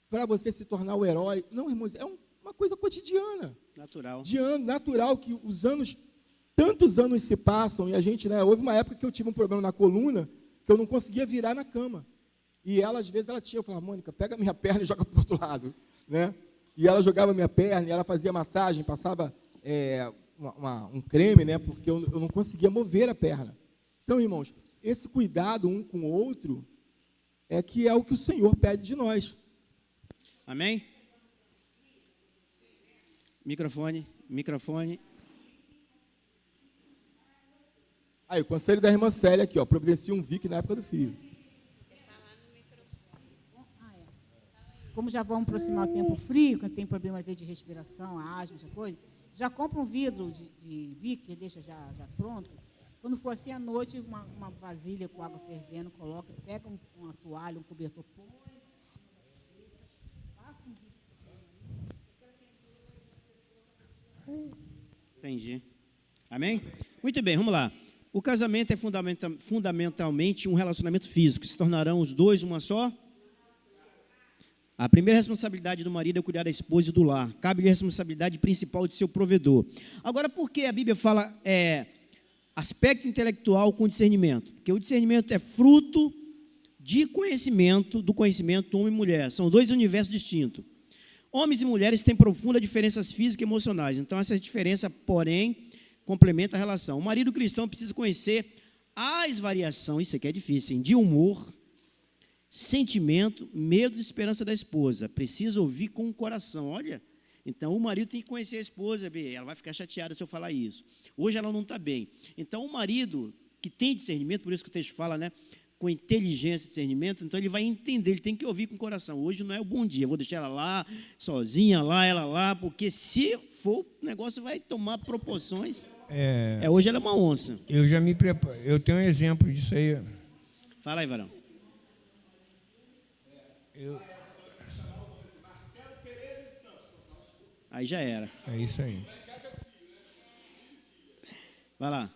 para você se tornar o herói. Não, irmãos, é uma coisa cotidiana. Natural, que tantos anos se passam, e a gente, né, houve uma época que eu tive um problema na coluna, que eu não conseguia virar na cama. E ela, às vezes, eu falava, Mônica, pega a minha perna e joga para o outro lado. Né? E ela jogava a minha perna, e ela fazia massagem, passava um creme, né, porque eu não conseguia mover a perna. Então, irmãos, esse cuidado um com o outro é o que o Senhor pede de nós. Amém? Microfone. Aí, o conselho da irmã Célia aqui, ó, providencia um Vic na época do filho. Como já vamos aproximar o tempo frio, quando tem problema de respiração, asma, essa coisa, já compra um vidro de Vic, deixa já pronto. Quando for assim à noite, uma vasilha com água fervendo, coloca, pega uma toalha, um cobertor, põe. Entendi. Amém? Muito bem, vamos lá. O casamento é fundamentalmente um relacionamento físico. Se tornarão os dois uma só? A primeira responsabilidade do marido é cuidar da esposa e do lar. Cabe-lhe a responsabilidade principal de seu provedor. Agora, por que a Bíblia fala aspecto intelectual com discernimento? Porque o discernimento é fruto do conhecimento do homem e mulher. São dois universos distintos. Homens e mulheres têm profundas diferenças físicas e emocionais. Então, essa diferença, porém, complementa a relação. O marido cristão precisa conhecer as variações, isso aqui é difícil, hein, de humor, sentimento, medo e esperança da esposa. Precisa ouvir com o coração. Olha, então o marido tem que conhecer a esposa, ela vai ficar chateada se eu falar isso. Hoje ela não está bem. Então o marido que tem discernimento, por isso que o texto fala, né, com inteligência e discernimento, então ele vai entender, ele tem que ouvir com o coração. Hoje não é o bom dia, vou deixar ela lá, sozinha lá, ela lá, porque se for, o negócio vai tomar proporções. Hoje ela é uma onça. Eu já me preparo, eu tenho um exemplo disso aí. Fala aí, varão. Aí já era. É isso aí. Vai lá.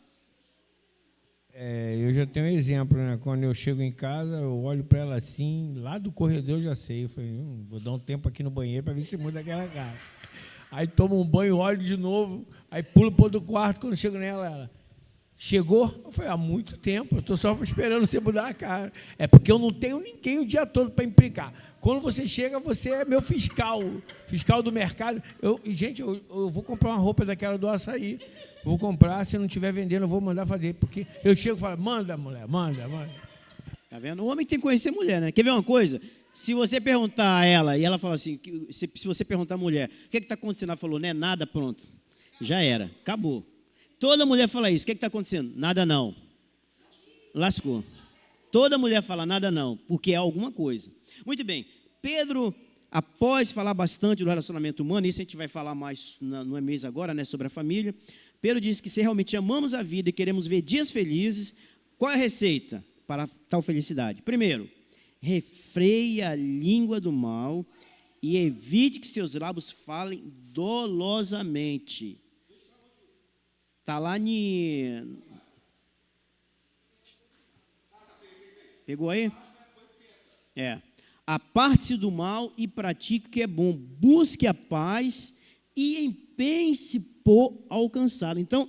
Eu já tenho um exemplo, né? Quando eu chego em casa, eu olho para ela assim, lá do corredor eu já sei. Eu falei, vou dar um tempo aqui no banheiro para ver se muda aquela cara. Aí tomo um banho, olho de novo, aí pulo para outro quarto. Quando eu chego nela, ela chegou? Eu falei, há muito tempo, eu estou só esperando você mudar a cara. É porque eu não tenho ninguém o dia todo para implicar. Quando você chega, você é meu fiscal do mercado. Gente, eu vou comprar uma roupa daquela do açaí. Vou comprar, se não estiver vendendo, eu vou mandar fazer. Porque eu chego e falo, manda, mulher, manda. Tá vendo? O homem tem que conhecer mulher, né? Quer ver uma coisa? Se você perguntar a ela, e ela fala assim, se você perguntar à mulher, o que está acontecendo? Ela falou, não é nada, pronto. Já era, acabou. Toda mulher fala isso. O que está acontecendo? Nada não. Lascou. Toda mulher fala nada não, porque é alguma coisa. Muito bem. Pedro, após falar bastante do relacionamento humano, isso a gente vai falar mais no mês agora, né, sobre a família. Pedro diz que se realmente amamos a vida e queremos ver dias felizes, qual é a receita para tal felicidade? Primeiro, refreie a língua do mal e evite que seus lábios falem dolosamente. Está lá em... Pegou aí? Aparte-se do mal e pratique o que é bom. Busque a paz e empenhe-se por alcançá-la. Então,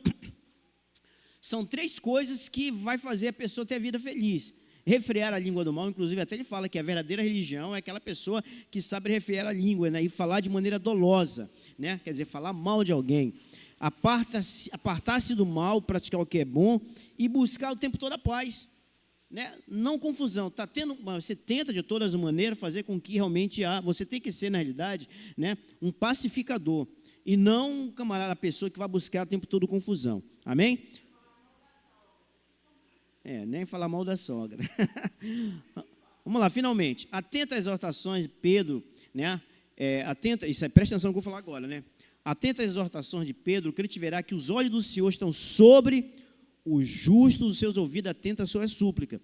são 3 coisas que vai fazer a pessoa ter a vida feliz. Refrear a língua do mal, inclusive até ele fala que a verdadeira religião é aquela pessoa que sabe refrear a língua, né, e falar de maneira dolosa, né, quer dizer, falar mal de alguém. Apartar-se do mal, praticar o que é bom e buscar o tempo todo a paz. Né? Não confusão, você tenta de todas as maneiras fazer com que realmente você tem que ser, na realidade, né, um pacificador e não um camarada, a pessoa que vai buscar o tempo todo confusão. Amém? Nem falar mal da sogra. Vamos lá, finalmente. Atenta às exortações de Pedro, né? Presta atenção no que eu vou falar agora, né? Atenta às exortações de Pedro, que ele te verá que os olhos do Senhor estão sobre os justos, os seus ouvidos atentos à sua súplica.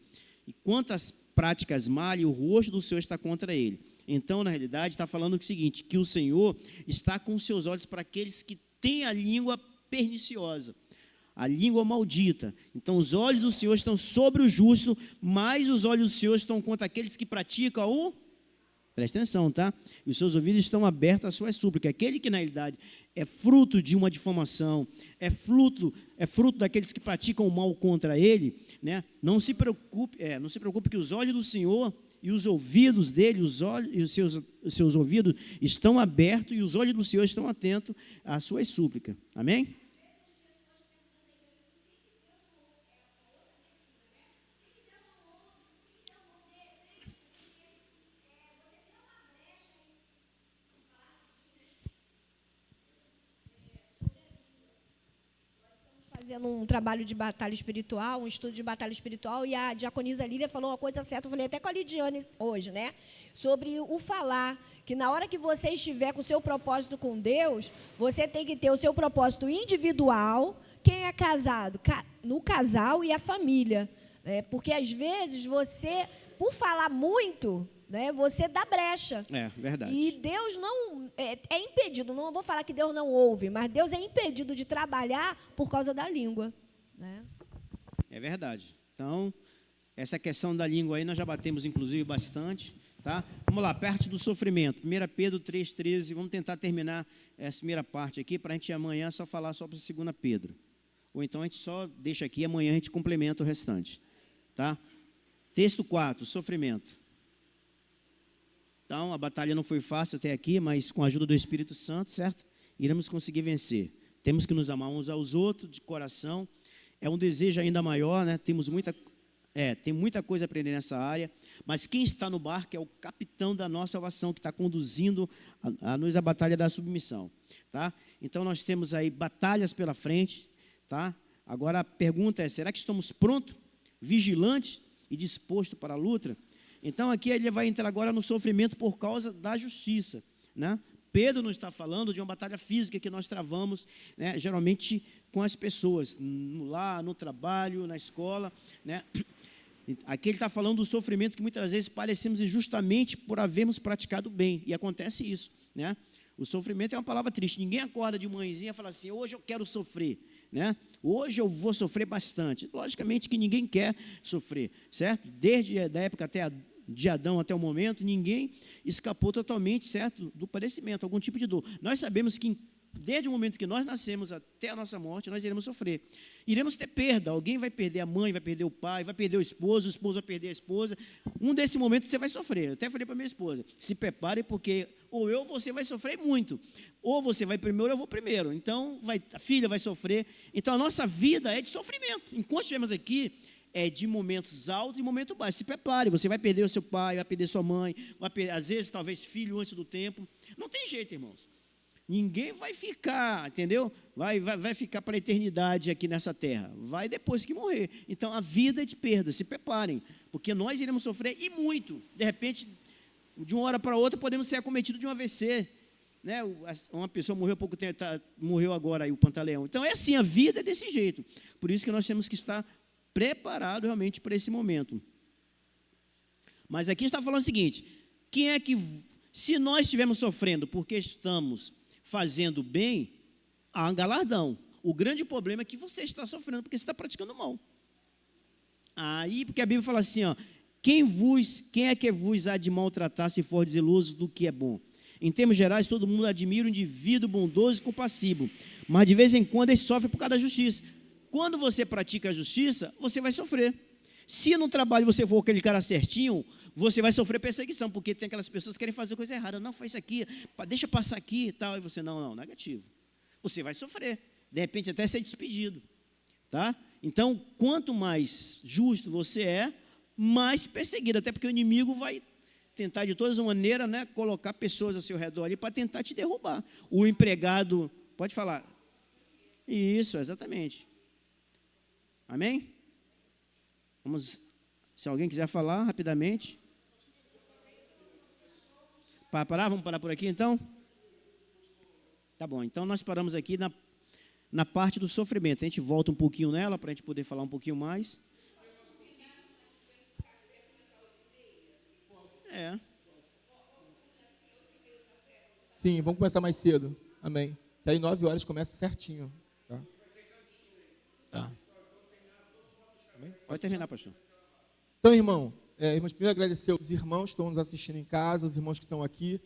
E quantas práticas mal, o rosto do Senhor está contra ele. Então, na realidade, está falando o seguinte, que o Senhor está com os seus olhos para aqueles que têm a língua perniciosa, a língua maldita. Então, os olhos do Senhor estão sobre o justo, mas os olhos do Senhor estão contra aqueles que praticam o... Presta atenção, tá? E os seus ouvidos estão abertos à sua súplica. Aquele que, na realidade, é fruto de uma difamação, é fruto daqueles que praticam o mal contra ele, né? Não se preocupe que os olhos do Senhor e os ouvidos dele, os seus ouvidos estão abertos e os olhos do Senhor estão atentos às suas súplicas. Amém? Fazendo um trabalho de batalha espiritual, um estudo de batalha espiritual, e a diaconisa Lília falou uma coisa certa, eu falei até com a Lidiane hoje, né? Sobre o falar, que na hora que você estiver com o seu propósito com Deus, você tem que ter o seu propósito individual, quem é casado, no casal e a família. Né? Porque, às vezes, você, por falar muito... Né, você dá brecha. Verdade. E Deus não é impedido, não vou falar que Deus não ouve, mas Deus é impedido de trabalhar por causa da língua. Né? É verdade. Então, essa questão da língua aí nós já batemos, inclusive, bastante. Tá? Vamos lá, parte do sofrimento. 1 Pedro 3,13. Vamos tentar terminar essa primeira parte aqui, para a gente amanhã só falar só para 2 Pedro. Ou então a gente só deixa aqui e amanhã a gente complementa o restante. Tá? Texto 4, sofrimento. Então, a batalha não foi fácil até aqui, mas com a ajuda do Espírito Santo, certo? Iremos conseguir vencer. Temos que nos amar uns aos outros, de coração. É um desejo ainda maior, né? Tem muita coisa a aprender nessa área. Mas quem está no barco é o capitão da nossa salvação, que está conduzindo a batalha da submissão. Tá? Então, nós temos aí batalhas pela frente. Tá? Agora, a pergunta é, será que estamos prontos, vigilantes e dispostos para a luta? Então, aqui ele vai entrar agora no sofrimento por causa da justiça. Né? Pedro não está falando de uma batalha física que nós travamos, né, geralmente com as pessoas, lá no trabalho, na escola. Né? Aqui ele está falando do sofrimento que muitas vezes padecemos injustamente por havermos praticado bem. E acontece isso. Né? O sofrimento é uma palavra triste. Ninguém acorda de manhãzinha e fala assim, hoje eu quero sofrer. né? Hoje eu vou sofrer bastante. Logicamente que ninguém quer sofrer, certo? Desde a época de Adão até o momento, ninguém escapou totalmente, certo, do padecimento, algum tipo de dor. Nós sabemos que desde o momento que nós nascemos até a nossa morte, nós iremos sofrer. Iremos ter perda. Alguém vai perder a mãe, vai perder o pai, vai perder o esposo vai perder a esposa. Um desses momentos você vai sofrer. Eu até falei para minha esposa, se prepare, porque ou eu ou você vai sofrer muito. Ou você vai primeiro ou eu vou primeiro. Então, a filha vai sofrer. Então, a nossa vida é de sofrimento. Enquanto estivermos aqui, é de momentos altos e momentos baixos. Se prepare, você vai perder o seu pai, vai perder sua mãe, às vezes, talvez, filho antes do tempo. Não tem jeito, irmãos. Ninguém vai ficar, entendeu? Vai ficar para a eternidade aqui nessa terra. Vai depois que morrer. Então, a vida é de perda. Se preparem, porque nós iremos sofrer e muito. De repente, de uma hora para outra, podemos ser acometidos de um AVC. Né? Uma pessoa morreu há pouco tempo, morreu agora aí, o Pantaleão. Então, é assim, a vida é desse jeito. Por isso que nós temos que estar preparados realmente para esse momento. Mas aqui está falando o seguinte, se nós estivermos sofrendo porque estamos fazendo bem, há um galardão. O grande problema é que você está sofrendo porque você está praticando mal. Aí, porque a Bíblia fala assim, ó, quem é que vos há de maltratar se for zeloso do que é bom? Em termos gerais, todo mundo admira um indivíduo bondoso e compassivo, mas de vez em quando ele sofre por causa da justiça. Quando você pratica a justiça, você vai sofrer. Se no trabalho você for aquele cara certinho, você vai sofrer perseguição, porque tem aquelas pessoas que querem fazer coisa errada. Não, faz isso aqui, deixa passar aqui e tal. E você, não, negativo. Você vai sofrer. De repente, até ser despedido. Tá? Então, quanto mais justo você é, mais perseguido. Até porque o inimigo vai tentar, de todas as maneiras, né, colocar pessoas ao seu redor ali para tentar te derrubar. O empregado, pode falar. Isso, exatamente. Amém? Vamos, se alguém quiser falar rapidamente. Vamos parar por aqui então? Tá bom, então nós paramos aqui na parte do sofrimento. A gente volta um pouquinho nela para a gente poder falar um pouquinho mais. Sim, vamos começar mais cedo. Amém. Até aí 9 horas começa certinho. Tá. Pode terminar, pastor. Então, irmãos, primeiro agradecer aos irmãos que estão nos assistindo em casa, os irmãos que estão aqui.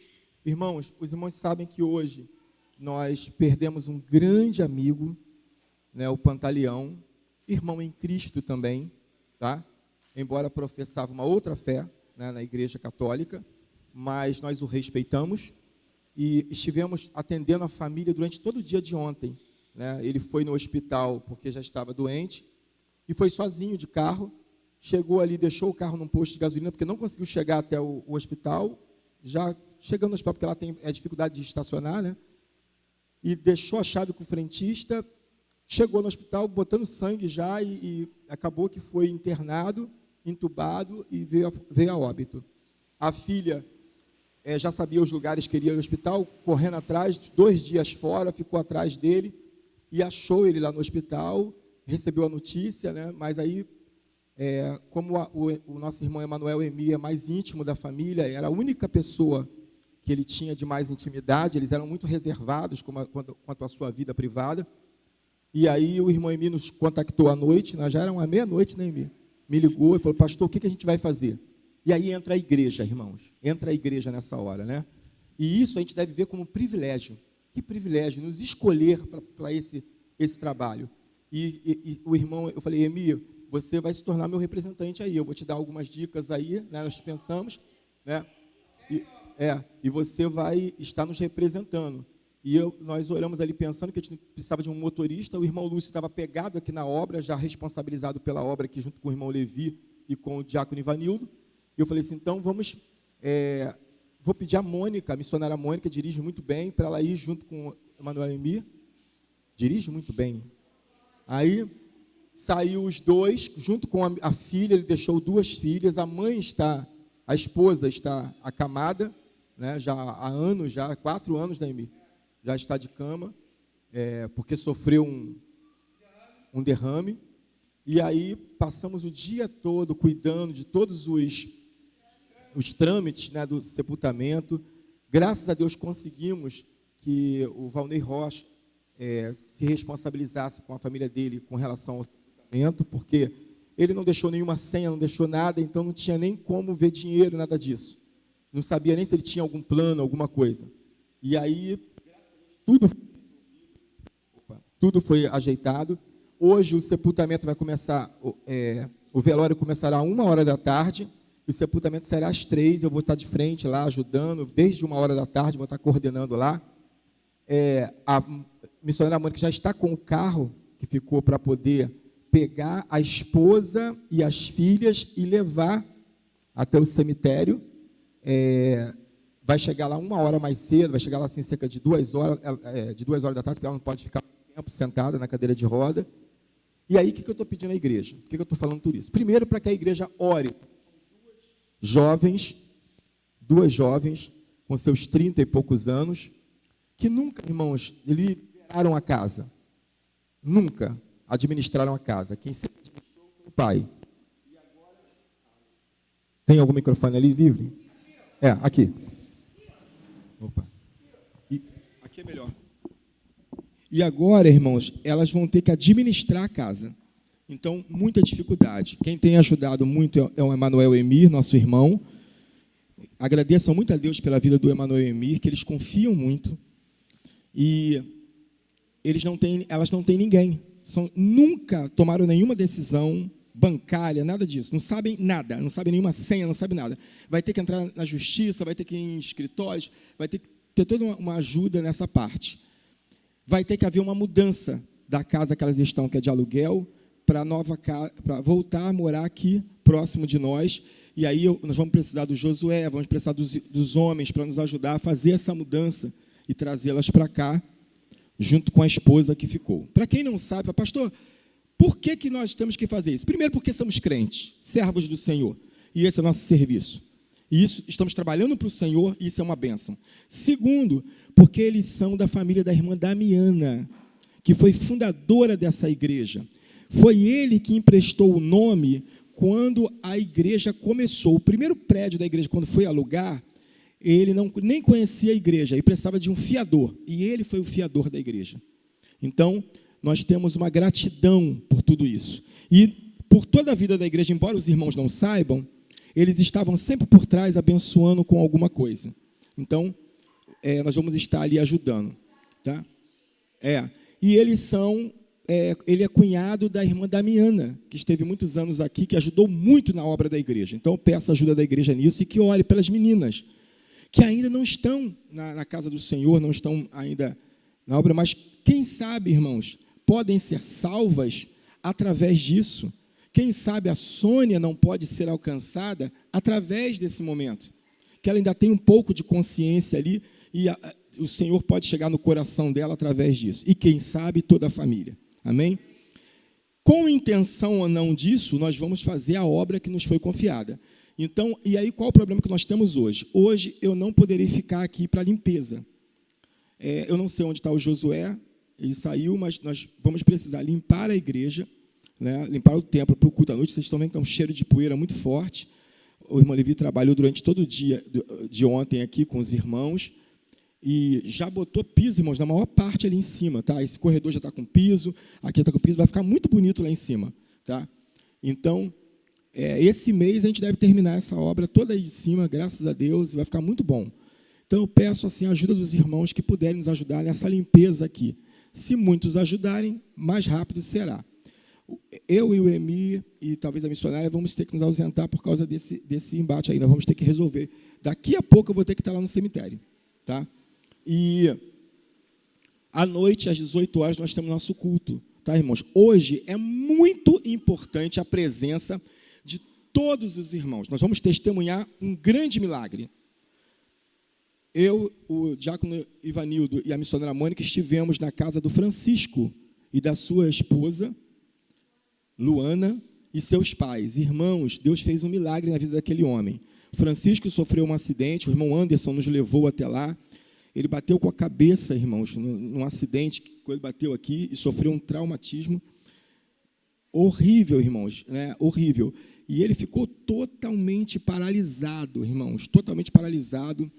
Irmãos, os irmãos sabem que hoje nós perdemos um grande amigo, né, o Pantaleão, irmão em Cristo também, tá? Embora professava uma outra fé, né, na Igreja Católica, mas nós o respeitamos e estivemos atendendo a família durante todo o dia de ontem. Né? Ele foi no hospital porque já estava doente e foi sozinho de carro, chegou ali, deixou o carro num posto de gasolina porque não conseguiu chegar até o hospital, já chegando no hospital porque ela tem dificuldade de estacionar, né? E deixou a chave com o frentista, chegou no hospital botando sangue já e acabou que foi internado, entubado e veio a óbito. A filha já sabia os lugares que ele ia ao hospital, correndo atrás, 2 dias fora, ficou atrás dele e achou ele lá no hospital, recebeu a notícia, né? Mas aí, como o nosso irmão Emanuel Emi é mais íntimo da família, era a única pessoa que ele tinha de mais intimidade, eles eram muito reservados quanto à sua vida privada, e aí o irmão Emi nos contactou à noite, nós já era uma meia-noite, né, Emi? Me ligou e falou, pastor, o que a gente vai fazer? E aí entra a igreja, irmãos, entra a igreja nessa hora, né? E isso a gente deve ver como um privilégio. Que privilégio, nos escolher para esse trabalho. E o irmão, eu falei, Emi, você vai se tornar meu representante aí, eu vou te dar algumas dicas aí, né, nós pensamos, né? E você vai estar nos representando. E nós oramos ali pensando que a gente precisava de um motorista, o irmão Lúcio estava pegado aqui na obra, já responsabilizado pela obra aqui junto com o irmão Levi e com o diácono Ivanildo. E eu falei assim, então vou pedir a Mônica, a missionária Mônica, dirige muito bem, para ela ir junto com o Emanuel Emi, dirige muito bem. Aí saiu os dois, junto com a filha, ele deixou 2 filhas, a esposa está acamada, né, já há anos, já há 4 anos, né, Emi? Já está de cama, porque sofreu um derrame, e aí passamos o dia todo cuidando de todos os trâmites, né, do sepultamento. Graças a Deus conseguimos que o Valnei Rocha se responsabilizasse com a família dele com relação ao sepultamento, porque ele não deixou nenhuma senha, não deixou nada, então não tinha nem como ver dinheiro, nada disso. Não sabia nem se ele tinha algum plano, alguma coisa. E aí, tudo foi ajeitado. Hoje o sepultamento vai começar, o velório começará às 1h da tarde, e o sepultamento será às 3h, eu vou estar de frente lá, ajudando, desde 1h da tarde, vou estar coordenando lá. A missionária Mônica já está com o carro que ficou para poder pegar a esposa e as filhas e levar até o cemitério. Vai chegar lá 1h mais cedo, vai chegar lá assim cerca de 2h, de 2h da tarde, porque ela não pode ficar muito tempo sentada na cadeira de roda. E aí, o que eu estou pedindo à igreja? Por que eu estou falando tudo isso? Primeiro, para que a igreja ore. Duas jovens, com seus 30 e poucos anos, que nunca, irmãos, lideraram a casa. Nunca administraram a casa. Quem sempre administrou foi o pai. Tem algum microfone ali livre? Aqui. Opa. Aqui é melhor. E agora, irmãos, elas vão ter que administrar a casa. Então, muita dificuldade. Quem tem ajudado muito é o Emanuel Emir, nosso irmão. Agradeçam muito a Deus pela vida do Emanuel Emir, que eles confiam muito. E elas não têm ninguém. Nunca tomaram nenhuma decisão bancária, nada disso. Não sabem nada, não sabem nenhuma senha, não sabem nada. Vai ter que entrar na justiça, vai ter que ir em escritórios, vai ter que ter toda uma ajuda nessa parte. Vai ter que haver uma mudança da casa que elas estão, que é de aluguel, para nova casa, para voltar a morar aqui, próximo de nós. E aí nós vamos precisar do Josué, vamos precisar dos homens para nos ajudar a fazer essa mudança e trazê-las para cá, junto com a esposa que ficou. Para quem não sabe, pastor, por que nós temos que fazer isso? Primeiro, porque somos crentes, servos do Senhor, e esse é o nosso serviço. E isso, estamos trabalhando para o Senhor, e isso é uma bênção. Segundo, porque eles são da família da irmã Damiana, que foi fundadora dessa igreja. Foi ele que emprestou o nome quando a igreja começou. O primeiro prédio da igreja, quando foi alugar, ele nem conhecia a igreja, e precisava de um fiador, e ele foi o fiador da igreja. Então, nós temos uma gratidão por tudo isso. E por toda a vida da igreja, embora os irmãos não saibam, eles estavam sempre por trás, abençoando com alguma coisa. Então, nós vamos estar ali ajudando. Tá? E ele é cunhado da irmã Damiana, que esteve muitos anos aqui, que ajudou muito na obra da igreja. Então, eu peço a ajuda da igreja nisso e que ore pelas meninas, que ainda não estão na casa do Senhor, não estão ainda na obra, mas quem sabe, irmãos, podem ser salvas através disso. Quem sabe a Sônia não pode ser alcançada através desse momento, que ela ainda tem um pouco de consciência ali, e o Senhor pode chegar no coração dela através disso. E quem sabe toda a família. Amém? Com intenção ou não disso, nós vamos fazer a obra que nos foi confiada. Então, e aí qual o problema que nós temos hoje? Hoje eu não poderei ficar aqui para limpeza. Eu não sei onde está o Josué, ele saiu, mas nós vamos precisar limpar a igreja, né, limpar o templo para o culto à noite. Vocês estão vendo que está um cheiro de poeira muito forte. O irmão Levi trabalhou durante todo o dia de ontem aqui com os irmãos e já botou piso, irmãos, na maior parte ali em cima. Tá? Esse corredor já está com piso, aqui está com piso, vai ficar muito bonito lá em cima. Tá? Então, esse mês a gente deve terminar essa obra toda aí de cima, graças a Deus, e vai ficar muito bom. Então, eu peço assim, a ajuda dos irmãos que puderem nos ajudar nessa limpeza aqui. Se muitos ajudarem, mais rápido será. Eu e o Emir, e talvez a missionária, vamos ter que nos ausentar por causa desse embate aí. Nós vamos ter que resolver. Daqui a pouco eu vou ter que estar lá no cemitério. Tá? E à noite, às 18 horas, nós temos nosso culto. Tá, irmãos? Hoje é muito importante a presença de todos os irmãos. Nós vamos testemunhar um grande milagre. Eu, o diácono Ivanildo e a missionária Mônica estivemos na casa do Francisco e da sua esposa, Luana, e seus pais. Irmãos, Deus fez um milagre na vida daquele homem. O Francisco sofreu um acidente, o irmão Anderson nos levou até lá. Ele bateu com a cabeça, irmãos, num acidente, quando ele bateu aqui, e sofreu um traumatismo horrível, irmãos, né? Horrível. E ele ficou totalmente paralisado, irmãos, totalmente paralisado.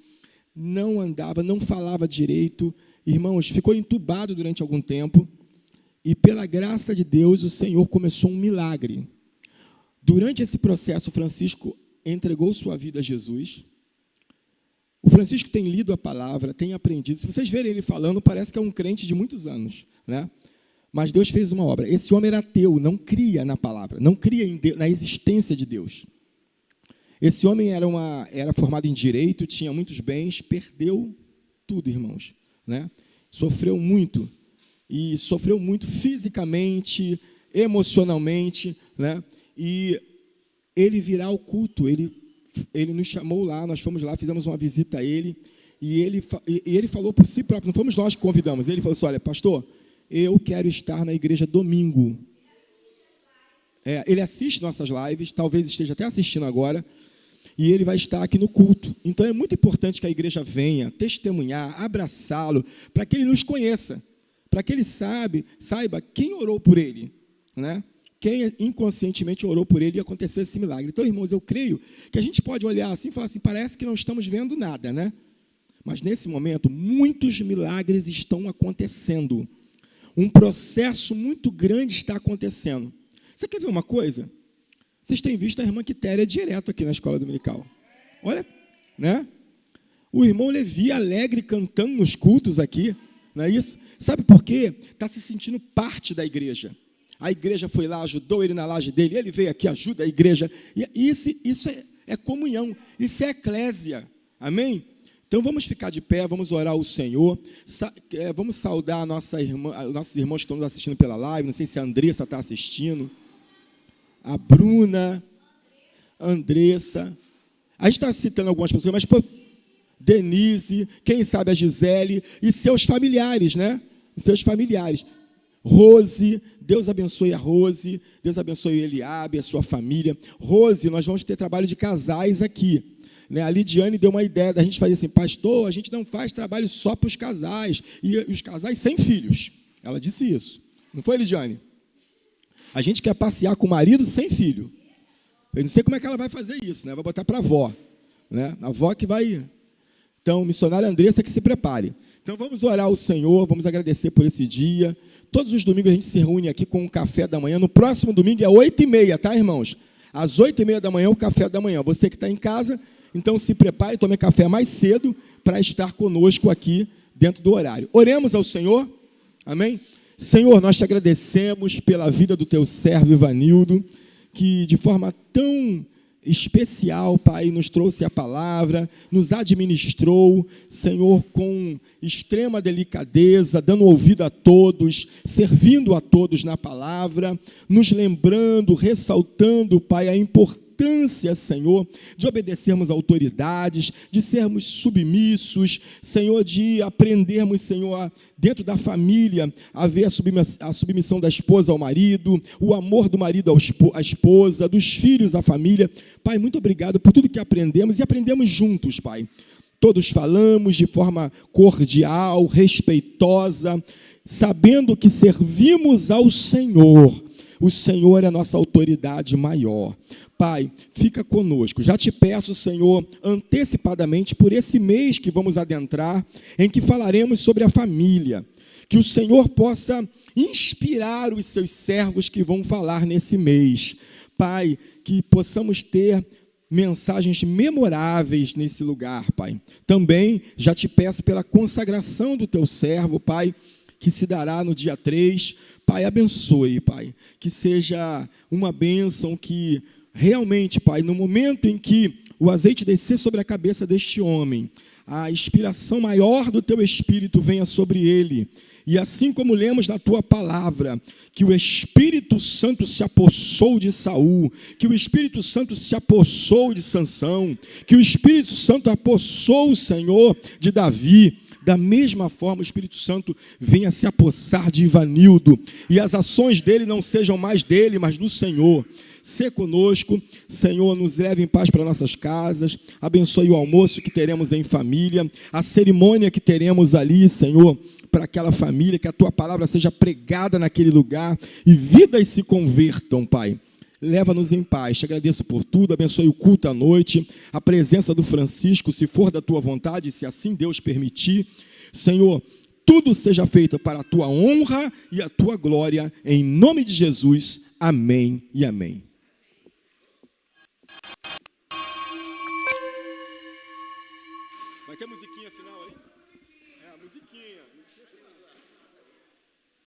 Não andava, não falava direito, Irmãos, ficou entubado durante algum tempo e, pela graça de Deus, o Senhor começou um milagre. Durante esse processo, o Francisco entregou sua vida a Jesus. O Francisco tem lido a palavra, tem aprendido. Se vocês verem ele falando, parece que é um crente de muitos anos, né? Mas Deus fez uma obra. Esse homem era ateu, não cria na palavra, não cria na existência de Deus. Esse homem era formado em direito, tinha muitos bens, perdeu tudo, irmãos, né? Sofreu muito, e sofreu muito fisicamente, emocionalmente, né? E ele virá ao culto, ele nos chamou lá, nós fomos lá, fizemos uma visita a ele, e ele falou por si próprio, não fomos nós que convidamos, ele falou assim, olha, pastor, eu quero estar na igreja domingo. Ele assiste nossas lives, talvez esteja até assistindo agora, e ele vai estar aqui no culto. Então é muito importante que a igreja venha testemunhar, abraçá-lo, para que ele nos conheça, para que ele saiba quem orou por ele, né? Quem inconscientemente orou por ele e aconteceu esse milagre. Então, irmãos, eu creio que a gente pode olhar assim e falar assim, parece que não estamos vendo nada, né? Mas nesse momento, muitos milagres estão acontecendo. Um processo muito grande está acontecendo. Você quer ver uma coisa? Vocês têm visto a irmã Quitéria direto aqui na escola dominical. Olha, né? O irmão Levi alegre cantando nos cultos aqui, não é isso? Sabe por quê? Está se sentindo parte da igreja. A igreja foi lá, ajudou ele na laje dele, ele veio aqui, ajuda a igreja. E isso é comunhão, isso é eclésia. Amém? Então vamos ficar de pé, vamos orar ao Senhor, vamos saudar nossos irmãos que estão nos assistindo pela live, não sei se a Andressa está assistindo, a Bruna, a Andressa, a gente está citando algumas pessoas, mas Denise, quem sabe a Gisele e seus familiares, né? Seus familiares. Rose, Deus abençoe a Rose, Deus abençoe o Eliabe, a sua família. Rose, nós vamos ter trabalho de casais aqui. A Lidiane deu uma ideia da gente fazer assim, pastor, a gente não faz trabalho só para os casais, e os casais sem filhos. Ela disse isso. Não foi, Lidiane? A gente quer passear com o marido sem filho. Eu não sei como é que ela vai fazer isso, né? Vai botar para a avó, né? A avó que vai... Então, missionária Andressa, que se prepare. Então, vamos orar ao Senhor, vamos agradecer por esse dia. Todos os domingos a gente se reúne aqui com o café da manhã. No próximo domingo é 8h30, tá, irmãos? Às 8h30 da manhã, o café da manhã. Você que está em casa... Então, se prepare, tome café mais cedo para estar conosco aqui dentro do horário. Oremos ao Senhor, amém? Senhor, nós te agradecemos pela vida do teu servo Ivanildo, que de forma tão especial, Pai, nos trouxe a palavra, nos administrou, Senhor, com extrema delicadeza, dando ouvido a todos, servindo a todos na palavra, nos lembrando, ressaltando, Pai, a importância, Senhor, de obedecermos autoridades, de sermos submissos, Senhor, de aprendermos, Senhor, dentro da família, a ver a submissão da esposa ao marido, o amor do marido à esposa, dos filhos à família. Pai, muito obrigado por tudo que aprendemos e aprendemos juntos, Pai. Todos falamos de forma cordial, respeitosa, sabendo que servimos ao Senhor. O Senhor é a nossa autoridade maior. Pai, fica conosco. Já te peço, Senhor, antecipadamente por esse mês que vamos adentrar, em que falaremos sobre a família. Que o Senhor possa inspirar os seus servos que vão falar nesse mês. Pai, que possamos ter mensagens memoráveis nesse lugar, Pai. Também já te peço pela consagração do teu servo, Pai, que se dará no dia 3. Pai, abençoe, Pai, que seja uma bênção, que realmente, Pai, no momento em que o azeite descer sobre a cabeça deste homem, a inspiração maior do teu Espírito venha sobre ele. E assim como lemos na tua palavra, que o Espírito Santo se apossou de Saul, que o Espírito Santo se apossou de Sansão, que o Espírito Santo apossou o Senhor de Davi, da mesma forma o Espírito Santo venha se apossar de Ivanildo, e as ações dele não sejam mais dele, mas do Senhor. Sê conosco, Senhor, nos leve em paz para nossas casas, abençoe o almoço que teremos em família, a cerimônia que teremos ali, Senhor, para aquela família, que a tua palavra seja pregada naquele lugar e vidas se convertam, Pai. Leva-nos em paz, te agradeço por tudo, abençoe o culto à noite, a presença do Francisco, se for da tua vontade, se assim Deus permitir. Senhor, tudo seja feito para a tua honra e a tua glória, em nome de Jesus. Amém e amém. Vai ter musiquinha final aí? É, a musiquinha.